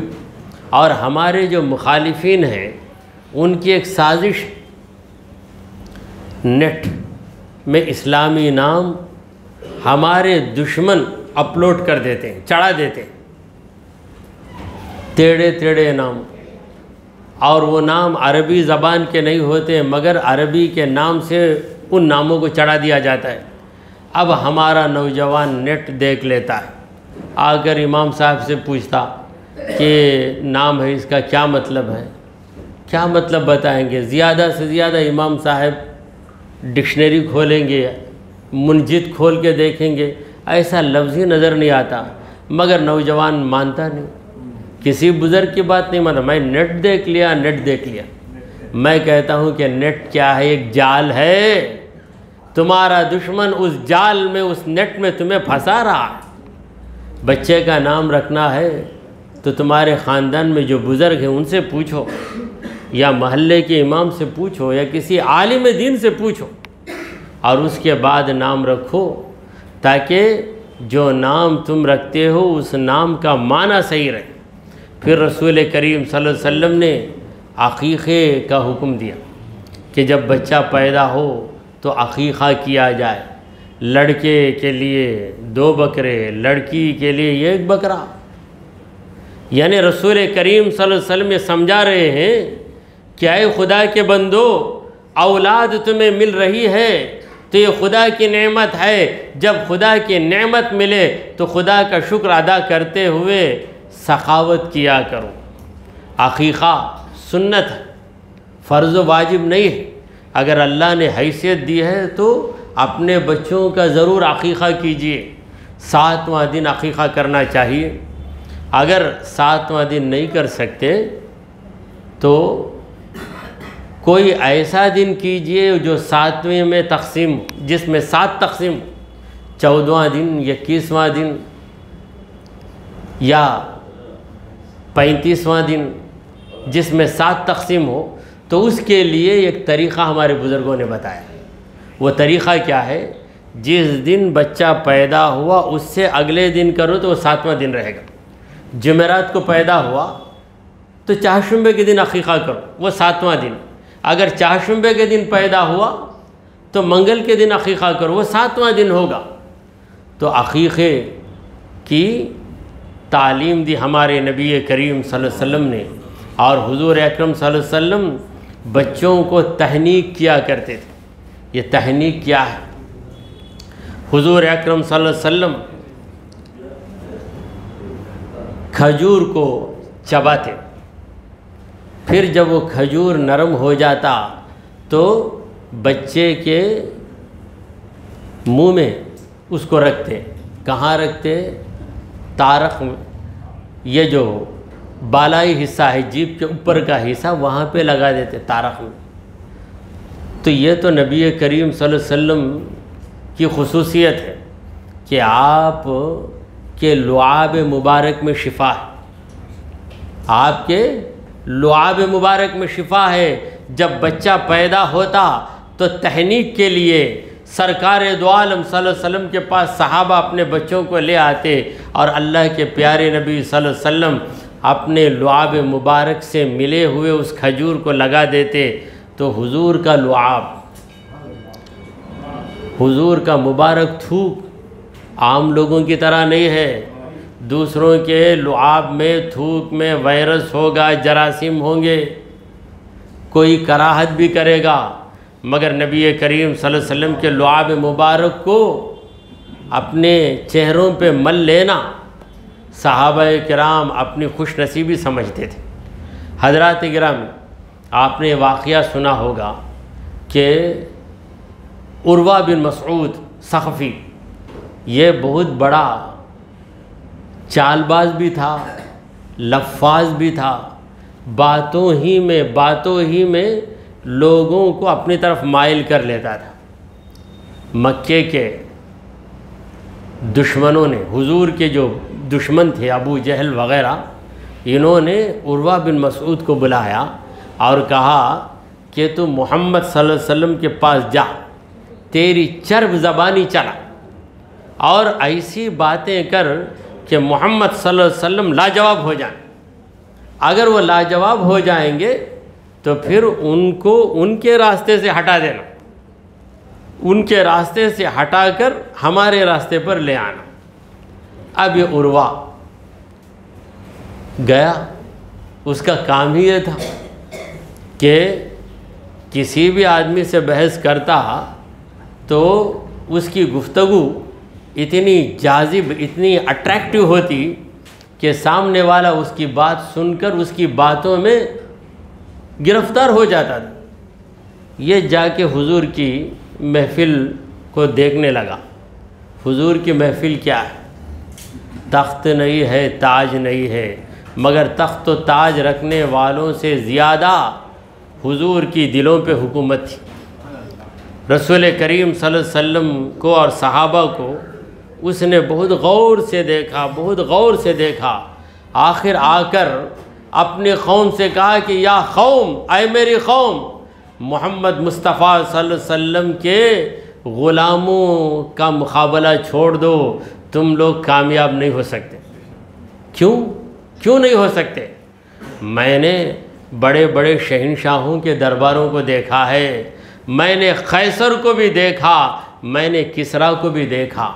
اور ہمارے جو مخالفین ہیں ان کی ایک سازش، نیٹ میں اسلامی نام ہمارے دشمن اپلوڈ کر دیتے ہیں، چڑھا دیتے ہیں، ٹیڑھے ٹیڑھے نام، اور وہ نام عربی زبان کے نہیں ہوتے مگر عربی کے نام سے ان ناموں کو چڑھا دیا جاتا ہے۔ اب ہمارا نوجوان نیٹ دیکھ لیتا ہے، آ کر امام صاحب سے پوچھتا کہ نام ہے اس کا کیا مطلب ہے، کیا مطلب بتائیں گے؟ زیادہ سے زیادہ امام صاحب ڈکشنری کھولیں گے، منجد کھول کے دیکھیں گے، ایسا لفظ ہی نظر نہیں آتا، مگر نوجوان مانتا نہیں، کسی بزرگ کی بات نہیں مانتا، میں نیٹ دیکھ لیا، نیٹ دیکھ لیا۔ میں کہتا ہوں کہ نیٹ کیا ہے؟ ایک جال ہے، تمہارا دشمن اس جال میں، اس نیٹ میں تمہیں پھنسا رہا ہے۔ بچے کا نام رکھنا ہے تو تمہارے خاندان میں جو بزرگ ہیں ان سے پوچھو، یا محلے کے امام سے پوچھو، یا کسی عالم دین سے پوچھو، اور اس کے بعد نام رکھو، تاکہ جو نام تم رکھتے ہو اس نام کا معنی صحیح رہے۔ پھر رسول کریم صلی اللہ علیہ وسلم نے عقیقے کا حکم دیا کہ جب بچہ پیدا ہو تو عقیقہ کیا جائے، لڑکے کے لیے 2 بکرے، لڑکی کے لیے 1 بکرا۔ یعنی رسول کریم صلی اللہ علیہ وسلم یہ سمجھا رہے ہیں کہ اے خدا کے بندو، اولاد تمہیں مل رہی ہے تو یہ خدا کی نعمت ہے، جب خدا کی نعمت ملے تو خدا کا شکر ادا کرتے ہوئے سخاوت کیا کرو۔ عقیقہ سنت ہے، فرض و واجب نہیں ہے۔ اگر اللہ نے حیثیت دی ہے تو اپنے بچوں کا ضرور عقیقہ کیجیے، 7واں دن عقیقہ کرنا چاہیے۔ اگر 7واں دن نہیں کر سکتے تو کوئی ایسا دن کیجئے جو 7ویں میں تقسیم، جس میں 7 تقسیم، 14واں دن، 21واں دن یا 35واں دن، جس میں 7 تقسیم ہو. تو اس کے لیے ایک طریقہ ہمارے بزرگوں نے بتایا. وہ طریقہ کیا ہے؟ جس دن بچہ پیدا ہوا اس سے اگلے دن کرو تو وہ 7واں دن رہے گا. جمعرات کو پیدا ہوا تو چہارشنبے کے دن عقیقہ کرو، وہ 7واں دن. اگر چہارشنبے کے دن پیدا ہوا تو منگل کے دن عقیقہ کرو، وہ 7واں دن ہوگا. تو عقیقے کی تعلیم دی ہمارے نبی کریم صلی اللہ علیہ وسلم نے، اور حضور اکرم صلی اللہ علیہ وسلم بچوں کو تحنیک کیا کرتے تھے. یہ تحنیک کیا ہے؟ حضور اکرم صلی اللہ علیہ وسلم کھجور کو چباتے، پھر جب وہ کھجور نرم ہو جاتا تو بچے کے منہ میں اس کو رکھتے. کہاں رکھتے؟ تارخ میں. یہ جو بالائی حصہ ہے، جیب کے اوپر کا حصہ، وہاں پہ لگا دیتے تارخ میں. تو یہ تو نبی کریم صلی اللہ علیہ وسلم کی خصوصیت ہے کہ آپ کے لعاب مبارک میں شفا ہے. آپ کے لعاب مبارک میں شفا ہے. جب بچہ پیدا ہوتا تو تحنیک کے لیے سرکار دو عالم صلی اللہ علیہ وسلم کے پاس صحابہ اپنے بچوں کو لے آتے اور اللہ کے پیارے نبی صلی اللہ علیہ وسلم اپنے لعاب مبارک سے ملے ہوئے اس کھجور کو لگا دیتے. تو حضور کا لعاب، حضور کا مبارک تھوک عام لوگوں کی طرح نہیں ہے. دوسروں کے لعاب میں، تھوک میں وائرس ہوگا، جراثیم ہوں گے، کوئی کراہت بھی کرے گا. مگر نبی کریم صلی اللہ علیہ وسلم کے لعاب مبارک کو اپنے چہروں پہ مل لینا صحابہ کرام اپنی خوش نصیبی سمجھتے تھے. حضرات کرام، آپ نے واقعہ سنا ہوگا کہ عروہ بن مسعود ثقفی، یہ بہت بڑا چال باز بھی تھا، لفاظ بھی تھا. باتوں ہی میں لوگوں کو اپنی طرف مائل کر لیتا تھا. مکے کے دشمنوں نے، حضور کے جو دشمن تھے ابو جہل وغیرہ، انہوں نے عروہ بن مسعود کو بلایا اور کہا کہ تو محمد صلی اللہ علیہ وسلم کے پاس جا، تیری چرب زبانی چلا اور ایسی باتیں کر کہ محمد صلی اللہ علیہ وسلم لاجواب ہو جائیں. اگر وہ لاجواب ہو جائیں گے تو پھر ان کو ان کے راستے سے ہٹا دینا، ان کے راستے سے ہٹا کر ہمارے راستے پر لے آنا. اب یہ عروہ گیا، اس کا کام ہی یہ تھا کہ کسی بھی آدمی سے بحث کرتا تو اس کی گفتگو اتنی جاذب، اتنی اٹریکٹیو ہوتی کہ سامنے والا اس کی بات سن کر اس کی باتوں میں گرفتار ہو جاتا تھا. یہ جا کے حضور کی محفل کو دیکھنے لگا. حضور کی محفل کیا ہے؟ تخت نہیں ہے، تاج نہیں ہے، مگر تخت و تاج رکھنے والوں سے زیادہ حضور کی دلوں پہ حکومت تھی. رسول کریم صلی اللہ علیہ وسلم کو اور صحابہ کو اس نے بہت غور سے دیکھا، بہت غور سے دیکھا. آخر آ کر اپنی قوم سے کہا کہ یا قوم، اے میری قوم، محمد مصطفیٰ صلی اللہ علیہ وسلم کے غلاموں کا مقابلہ چھوڑ دو، تم لوگ کامیاب نہیں ہو سکتے. کیوں نہیں ہو سکتے؟ میں نے بڑے بڑے شہنشاہوں کے درباروں کو دیکھا ہے، میں نے قیصر کو بھی دیکھا، میں نے کسریٰ کو بھی دیکھا.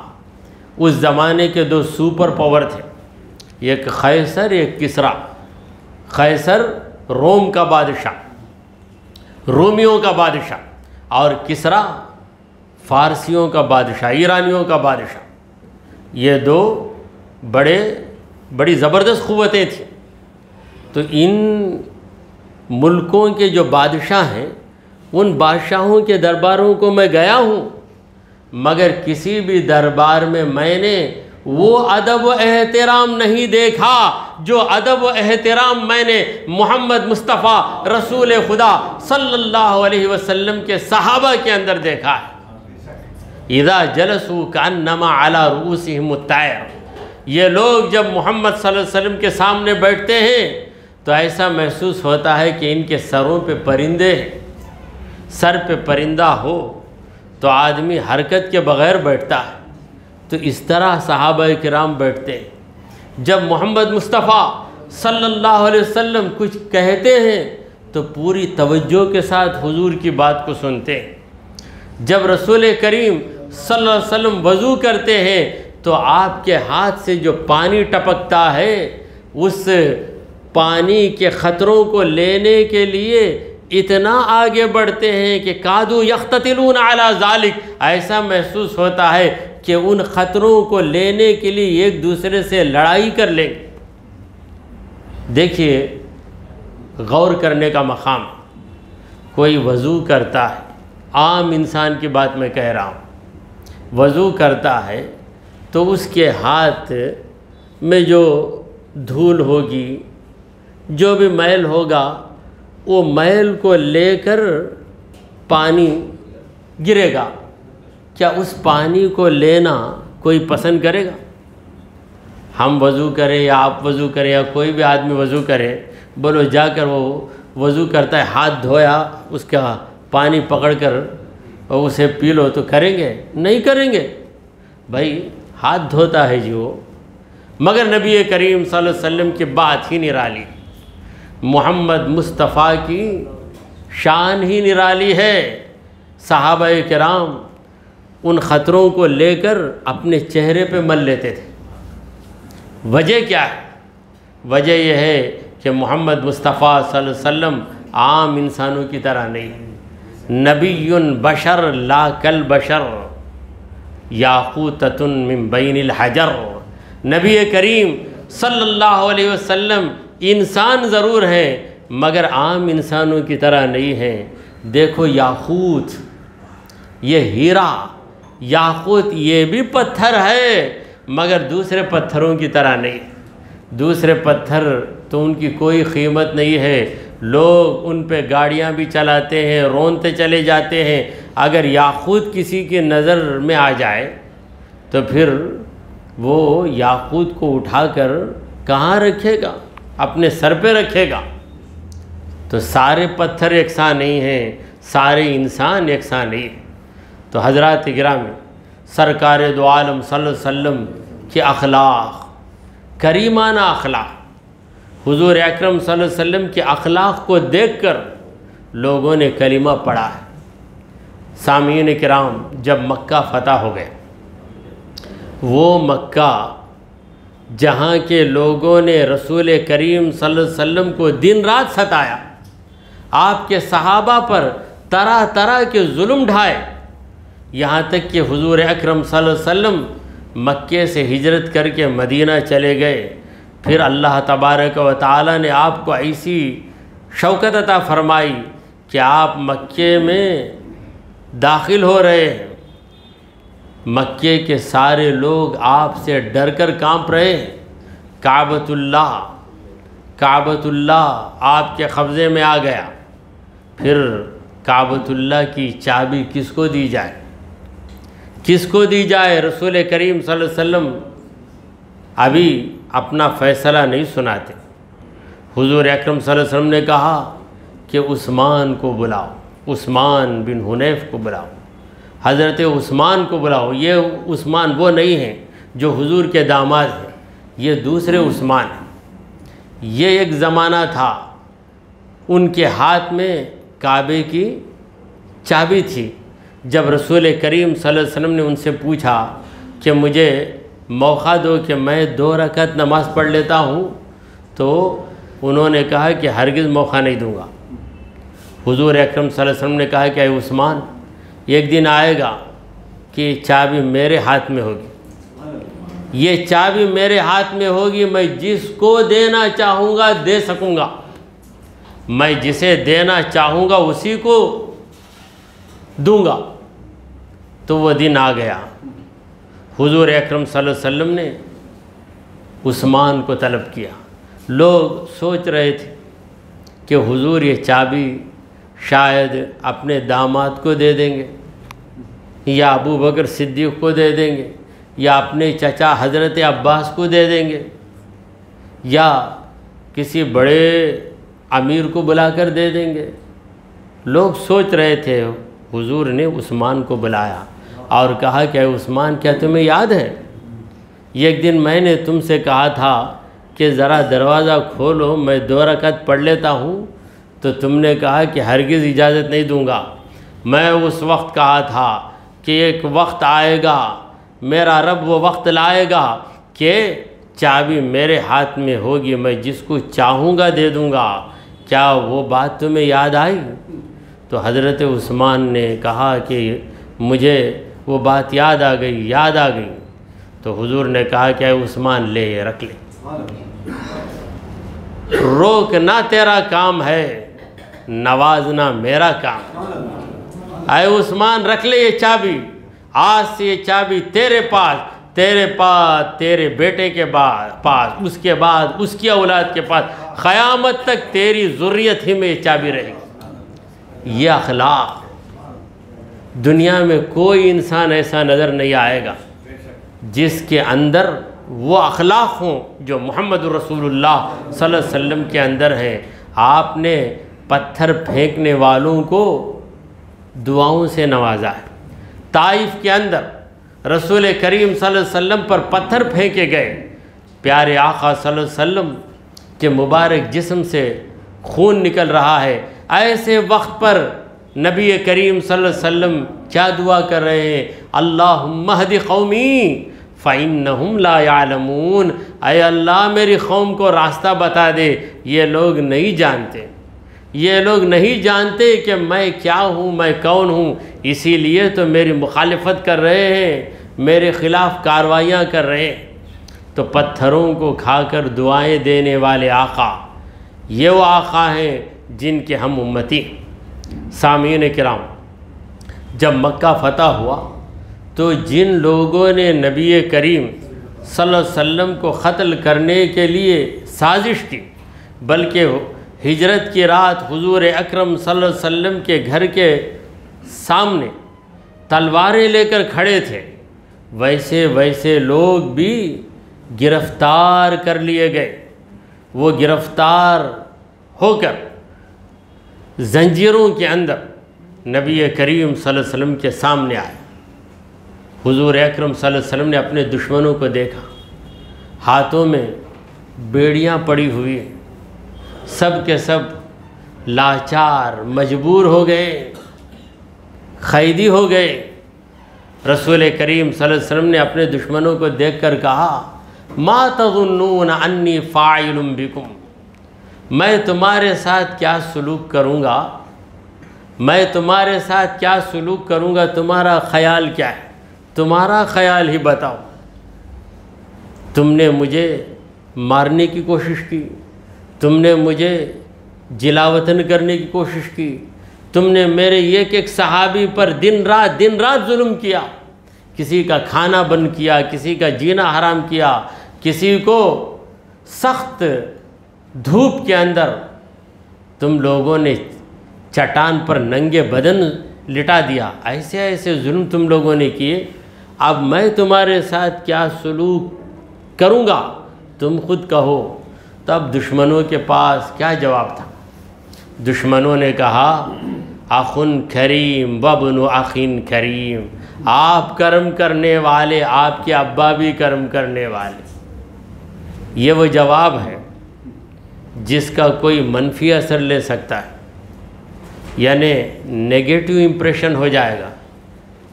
اس زمانے کے 2 سپر پاور تھے، ایک قیصر، ایک کسریٰ. قیصر روم کا بادشاہ، رومیوں کا بادشاہ، اور کسریٰ فارسیوں کا بادشاہ، ایرانیوں کا بادشاہ. یہ 2 بڑی زبردست قوتیں تھیں. تو ان ملکوں کے جو بادشاہ ہیں، ان بادشاہوں کے درباروں کو میں گیا ہوں، مگر کسی بھی دربار میں میں نے وہ ادب و احترام نہیں دیکھا جو ادب و احترام میں نے محمد مصطفیٰ رسول خدا صلی اللہ علیہ وسلم کے صحابہ کے اندر دیکھا ہے۔ اذا جلسوا کأنما علی رؤوسہم الطیر، یہ لوگ جب محمد صلی اللہ علیہ وسلم کے سامنے بیٹھتے ہیں تو ایسا محسوس ہوتا ہے کہ ان کے سروں پہ پرندے ہیں۔ سر پہ پرندہ ہو تو آدمی حرکت کے بغیر بیٹھتا ہے، تو اس طرح صحابہ کرام بیٹھتے ہیں۔ جب محمد مصطفیٰ صلی اللہ علیہ وسلم کچھ کہتے ہیں تو پوری توجہ کے ساتھ حضور کی بات کو سنتے ہیں۔ جب رسول کریم صلی اللہ علیہ وسلم وضو کرتے ہیں تو آپ کے ہاتھ سے جو پانی ٹپکتا ہے اس پانی کے خطروں کو لینے کے لیے اتنا آگے بڑھتے ہیں کہ کادو یختتلون علی ذالک، ایسا محسوس ہوتا ہے کہ ان خطروں کو لینے کے لیے ایک دوسرے سے لڑائی کر لیں۔ دیکھیے غور کرنے کا مقام، کوئی وضو کرتا ہے، عام انسان کی بات میں کہہ رہا ہوں، وضو کرتا ہے تو اس کے ہاتھ میں جو دھول ہوگی، جو بھی میل ہوگا، وہ میل کو لے کر پانی گرے گا۔ کیا اس پانی کو لینا کوئی پسند کرے گا؟ ہم وضو کریں یا آپ وضو کریں یا کوئی بھی آدمی وضو کرے، بولو جا کر وہ وضو کرتا ہے، ہاتھ دھویا، اس کا پانی پکڑ کر اور اسے پی لو، تو کریں گے؟ نہیں کریں گے بھائی، ہاتھ دھوتا ہے جی وہ۔ مگر نبی کریم صلی اللہ علیہ وسلم کی بات ہی نرالی، محمد مصطفیٰ کی شان ہی نرالی ہے۔ صحابہ کرام ان خطروں کو لے کر اپنے چہرے پہ مل لیتے تھے۔ وجہ کیا ہے؟ وجہ یہ ہے کہ محمد مصطفیٰ صلی اللہ علیہ وسلم عام انسانوں کی طرح نہیں، نبی بشر لا کالبشر، یاقوتۃ من بین الحجر۔ نبی کریم صلی اللہ علیہ وسلم انسان ضرور ہیں مگر عام انسانوں کی طرح نہیں ہیں۔ دیکھو یاقوت، یہ ہیرا، یاقوت یہ بھی پتھر ہے مگر دوسرے پتھروں کی طرح نہیں۔ دوسرے پتھر تو ان کی کوئی قیمت نہیں ہے، لوگ ان پہ گاڑیاں بھی چلاتے ہیں، رونتے چلے جاتے ہیں۔ اگر یاقوت کسی کی نظر میں آ جائے تو پھر وہ یاقوت کو اٹھا کر کہاں رکھے گا؟ اپنے سر پہ رکھے گا۔ تو سارے پتھر یکساں نہیں ہیں، سارے انسان یکساں نہیں ہیں۔ تو حضرات گرامی، سرکار دو عالم صلی اللہ علیہ وسلم کے اخلاق، کریمانہ اخلاق، حضور اکرم صلی اللہ علیہ وسلم کے اخلاق کو دیکھ کر لوگوں نے کلمہ پڑھا ہے۔ سامعین کرام، جب مکہ فتح ہو گئے، وہ مکہ جہاں کے لوگوں نے رسول کریم صلی اللہ علیہ وسلم کو دن رات ستایا، آپ کے صحابہ پر طرح طرح کے ظلم ڈھائے، یہاں تک کہ حضور اکرم صلی اللہ علیہ وسلم مکے سے ہجرت کر کے مدینہ چلے گئے۔ پھر اللہ تبارک و تعالی نے آپ کو ایسی شوکت عطا فرمائی کہ آپ مکے میں داخل ہو رہے ہیں، مکے کے سارے لوگ آپ سے ڈر کر کانپ رہے ہیں۔ کعبۃ اللہ آپ کے قبضے میں آ گیا۔ پھر کعبۃ اللہ کی چابی کس کو دی جائے؟ کس کو دی جائے؟ رسول کریم صلی اللہ علیہ وسلم ابھی اپنا فیصلہ نہیں سناتے۔ حضور اکرم صلی اللہ علیہ وسلم نے کہا کہ عثمان کو بلاؤ، عثمان بن حنیف کو بلاؤ، حضرت عثمان کو بلاؤ۔ یہ عثمان وہ نہیں ہیں جو حضور کے داماد ہیں، یہ دوسرے عثمان ہیں۔ یہ ایک زمانہ تھا ان کے ہاتھ میں کعبے کی چابی تھی۔ جب رسول کریم صلی اللہ علیہ وسلم نے ان سے پوچھا کہ مجھے موقع دو کہ میں 2 رکعت نماز پڑھ لیتا ہوں، تو انہوں نے کہا کہ ہرگز موقع نہیں دوں گا۔ حضور اکرم صلی اللہ علیہ وسلم نے کہا کہ اے عثمان، ایک دن آئے گا کہ چابی میرے ہاتھ میں ہوگی، یہ چابی میرے ہاتھ میں ہوگی، میں جس کو دینا چاہوں گا دے سکوں گا، میں جسے دینا چاہوں گا اسی کو دوں گا۔ تو وہ دن آ گیا۔ حضور اکرم صلی اللہ علیہ وسلم نے عثمان کو طلب کیا۔ لوگ سوچ رہے تھے کہ حضور یہ چابی شاید اپنے داماد کو دے دیں گے، یا ابو بکر صدیق کو دے دیں گے، یا اپنے چچا حضرت عباس کو دے دیں گے، یا کسی بڑے امیر کو بلا کر دے دیں گے۔ لوگ سوچ رہے تھے۔ حضور نے عثمان کو بلایا اور کہا کہ اے عثمان، کیا تمہیں یاد ہے ایک دن میں نے تم سے کہا تھا کہ ذرا دروازہ کھولو، میں 2 رکعت پڑھ لیتا ہوں، تو تم نے کہا کہ ہرگز اجازت نہیں دوں گا۔ میں اس وقت کہا تھا کہ ایک وقت آئے گا، میرا رب وہ وقت لائے گا کہ چابی میرے ہاتھ میں ہوگی، میں جس کو چاہوں گا دے دوں گا۔ کیا وہ بات تمہیں یاد آئی؟ تو حضرت عثمان نے کہا کہ مجھے وہ بات یاد آ گئی۔ تو حضور نے کہا کہ اے عثمان، لے یہ رکھ لے، روکنا تیرا کام ہے، نوازنا میرا کام۔ اے عثمان، رکھ لے یہ چابی، آج سے یہ چابی تیرے پاس، تیرے بیٹے کے پاس، اس کے بعد اس کی اولاد کے پاس، قیامت تک تیری ذریت ہی میں یہ چابی رہے گی۔ یہ اخلاق دنیا میں کوئی انسان ایسا نظر نہیں آئے گا جس کے اندر وہ اخلاق ہوں جو محمد رسول اللہ صلی اللہ علیہ وسلم کے اندر ہیں۔ آپ نے پتھر پھینکنے والوں کو دعاؤں سے نوازا ہے۔ طائف کے اندر رسول کریم صلی اللہ علیہ وسلم پر پتھر پھینکے گئے، پیارے آقا صلی اللہ علیہ وسلم کے مبارک جسم سے خون نکل رہا ہے۔ ایسے وقت پر نبی کریم صلی اللہ علیہ وسلم کیا دعا کر رہے ہیں؟ اللہم اہد قومی فإنہم لا یعلمون، اے اللہ میری قوم کو راستہ بتا دے، یہ لوگ نہیں جانتے کہ میں کیا ہوں، میں کون ہوں، اسی لیے تو میری مخالفت کر رہے ہیں، میرے خلاف کارروائیاں کر رہے ہیں۔ تو پتھروں کو کھا کر دعائیں دینے والے آقا، یہ وہ آقا ہیں جن کے ہم امتی ہیں۔ سامعین کرام، جب مکہ فتح ہوا تو جن لوگوں نے نبی کریم صلی اللہ علیہ وسلم کو قتل کرنے کے لیے سازش کی، بلکہ ہجرت کی رات حضور اکرم صلی اللہ علیہ وسلم کے گھر کے سامنے تلواریں لے کر کھڑے تھے، ویسے لوگ بھی گرفتار کر لیے گئے۔ وہ گرفتار ہو کر زنجیروں کے اندر نبی کریم صلی اللہ علیہ وسلم کے سامنے آئے۔ حضور اکرم صلی اللہ علیہ وسلم نے اپنے دشمنوں کو دیکھا، ہاتھوں میں بیڑیاں پڑی ہوئی ہیں، سب کے سب لاچار مجبور ہو گئے، قیدی ہو گئے۔ رسول کریم صلی اللہ علیہ وسلم نے اپنے دشمنوں کو دیکھ کر کہا، ما تظنون انی فاعل بکم، میں تمہارے ساتھ کیا سلوک کروں گا، تمہارا خیال کیا ہے، تمہارا خیال ہی بتاؤ۔ تم نے مجھے مارنے کی کوشش کی، تم نے مجھے جلاوطن کرنے کی کوشش کی، تم نے میرے ایک صحابی پر دن رات ظلم کیا، کسی کا کھانا بند کیا، کسی کا جینا حرام کیا، کسی کو سخت دھوپ کے اندر تم لوگوں نے چٹان پر ننگے بدن لٹا دیا، ایسے ظلم تم لوگوں نے کیے۔ اب میں تمہارے ساتھ کیا سلوک کروں گا، تم خود کہو۔ تب دشمنوں کے پاس کیا جواب تھا؟ دشمنوں نے کہا، اخن کریم وابن اخین کریم، آپ کرم کرنے والے، آپ کے ابا بھی کرم کرنے والے۔ یہ وہ جواب ہے جس کا کوئی منفی اثر لے سکتا ہے، یعنی نیگیٹو امپریشن ہو جائے گا۔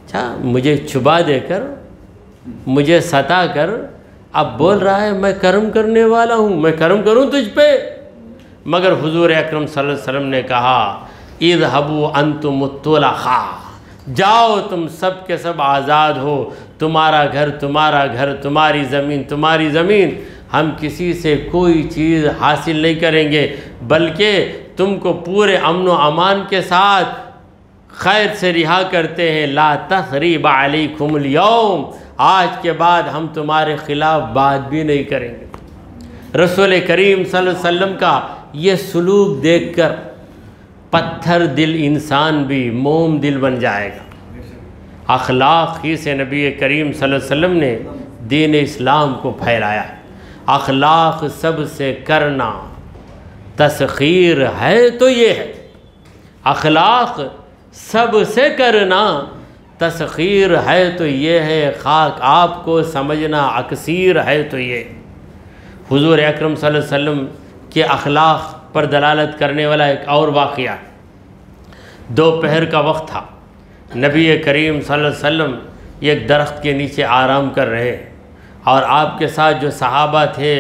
اچھا، مجھے چبا دے کر، مجھے ستا کر اب بول رہا ہے میں کرم کرنے والا ہوں، میں کرم کروں تجھ پہ۔ مگر حضور اکرم صلی اللہ علیہ وسلم نے کہا، اذهبوا انتم الطلقاء، جاؤ تم سب کے سب آزاد ہو، تمہارا گھر، تمہاری زمین، ہم کسی سے کوئی چیز حاصل نہیں کریں گے، بلکہ تم کو پورے امن و امان کے ساتھ خیر سے رہا کرتے ہیں۔ لا تثریب علیکم اليوم، آج کے بعد ہم تمہارے خلاف بات بھی نہیں کریں گے۔ رسول کریم صلی اللہ علیہ وسلم کا یہ سلوک دیکھ کر پتھر دل انسان بھی موم دل بن جائے گا۔ اخلاق ہی سے نبی کریم صلی اللہ علیہ وسلم نے دین اسلام کو پھیلایا۔ اخلاق سب سے کرنا تسخیر ہے تو یہ ہے، اخلاق سب سے کرنا تسخیر ہے تو یہ ہے، خاک آپ کو سمجھنا اکثیر ہے تو یہ۔ حضور اکرم صلی اللہ علیہ وسلم کے اخلاق پر دلالت کرنے والا ایک اور واقعہ، دوپہر کا وقت تھا، نبی کریم صلی اللہ علیہ وسلم ایک درخت کے نیچے آرام کر رہے اور آپ کے ساتھ جو صحابہ تھے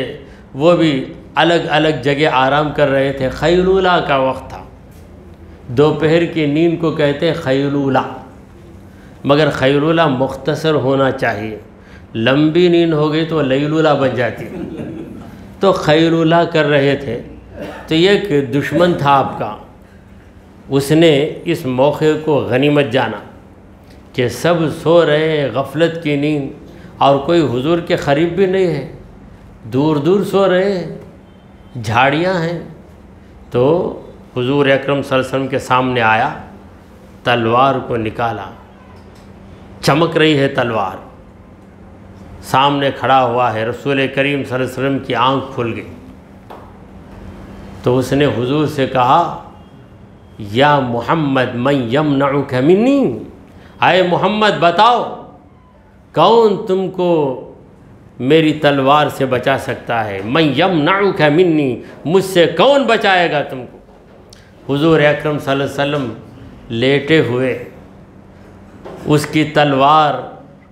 وہ بھی الگ الگ جگہ آرام کر رہے تھے۔ خیلولہ کا وقت تھا، دوپہر کی نیند کو کہتے ہیں خیلولہ، مگر خیلولہ مختصر ہونا چاہیے، لمبی نیند ہو گئی تو لیلولہ بن جاتی۔ تو خیلولہ کر رہے تھے تو ایک دشمن تھا آپ کا، اس نے اس موقع کو غنیمت جانا کہ سب سو رہے ہیں غفلت کی نیند اور کوئی حضور کے قریب بھی نہیں ہے، دور دور سو رہے ہیں، جھاڑیاں ہیں۔ تو حضور اکرم صلی اللہ علیہ وسلم کے سامنے آیا، تلوار کو نکالا، چمک رہی ہے تلوار، سامنے کھڑا ہوا ہے، رسول کریم صلی اللہ علیہ وسلم کی آنکھ کھل گئی۔ تو اس نے حضور سے کہا، یا محمد من یمنعک منی، اے محمد بتاؤ کون تم کو میری تلوار سے بچا سکتا ہے؟ من یمنعک منی، مجھ سے کون بچائے گا تم کو؟ حضور اکرم صلی اللہ علیہ وسلم لیٹے ہوئے، اس کی تلوار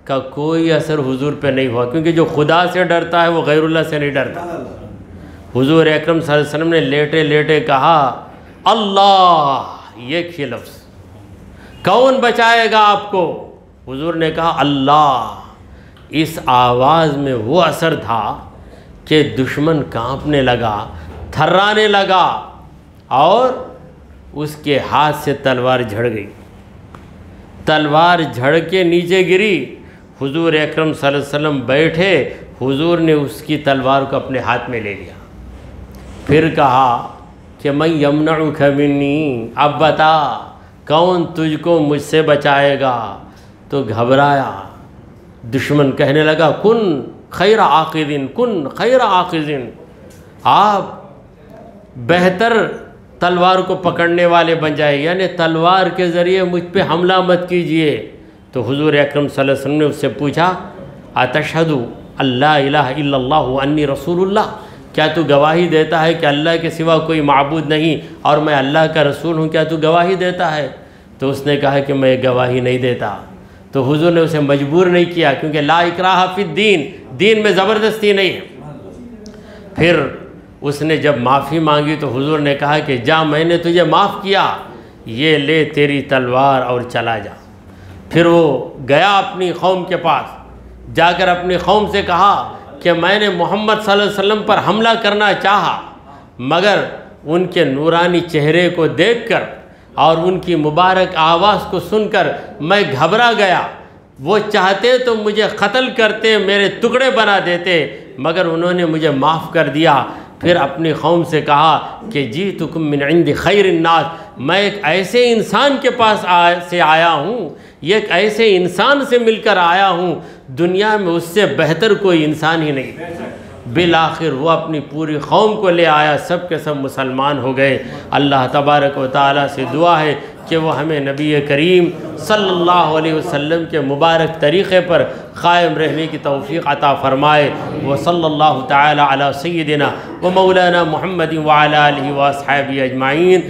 کا کوئی اثر حضور پہ نہیں ہوا، کیونکہ جو خدا سے ڈرتا ہے وہ غیر اللہ سے نہیں ڈرتا۔ حضور اکرم صلی اللہ علیہ وسلم نے لیٹے لیٹے کہا، اللہ، ایک ہی لفظ، کون بچائے گا آپ کو؟ حضور نے کہا اللہ۔ اس آواز میں وہ اثر تھا کہ دشمن کانپنے لگا، تھرانے لگا اور اس کے ہاتھ سے تلوار جھڑ گئی، تلوار جھڑ کے نیچے گری۔ حضور اکرم صلی اللہ علیہ وسلم بیٹھے، حضور نے اس کی تلوار کو اپنے ہاتھ میں لے لیا، پھر کہا کہ من یمنعک منی، اب بتا کون تجھ کو مجھ سے بچائے گا؟ تو گھبرایا، دشمن کہنے لگا، کن خیر عاقد، کن خیر عاقد، آپ بہتر تلوار کو پکڑنے والے بن جائے، یعنی تلوار کے ذریعے مجھ پہ حملہ مت کیجئے۔ تو حضور اکرم صلی اللہ علیہ وسلم نے اس سے پوچھا، اتشہد اللہ الہ الا اللہ وانی رسول اللہ، کیا تو گواہی دیتا ہے کہ اللہ کے سوا کوئی معبود نہیں اور میں اللہ کا رسول ہوں؟ کیا تو گواہی دیتا ہے؟ تو اس نے کہا کہ میں گواہی نہیں دیتا۔ تو حضور نے اسے مجبور نہیں کیا، کیونکہ لا اکراہ فی الدین، دین میں زبردستی نہیں ہے۔ پھر اس نے جب معافی مانگی تو حضور نے کہا کہ جا، میں نے تجھے معاف کیا، یہ لے تیری تلوار اور چلا جا۔ پھر وہ گیا اپنی قوم کے پاس، جا کر اپنی قوم سے کہا کہ میں نے محمد صلی اللہ علیہ وسلم پر حملہ کرنا چاہا، مگر ان کے نورانی چہرے کو دیکھ کر اور ان کی مبارک آواز کو سن کر میں گھبرا گیا، وہ چاہتے تو مجھے قتل کرتے، میرے ٹکڑے بنا دیتے، مگر انہوں نے مجھے معاف کر دیا۔ پھر اپنی قوم سے کہا کہ جئتکم من عند خیر الناس، میں ایک ایسے انسان کے پاس سے آیا ہوں، ایک ایسے انسان سے مل کر آیا ہوں، دنیا میں اس سے بہتر کوئی انسان ہی نہیں۔ بالآخر وہ اپنی پوری قوم کو لے آیا، سب کے سب مسلمان ہو گئے۔ اللہ تبارک و تعالیٰ سے دعا ہے کہ وہ ہمیں نبی کریم صلی اللہ علیہ وسلم کے مبارک طریقے پر قائم رہنے کی توفیق عطا فرمائے۔ وصلی اللہ تعالیٰ علی سیدنا و مولانا محمد وعلی آلہ و اصحابہ اجمعین۔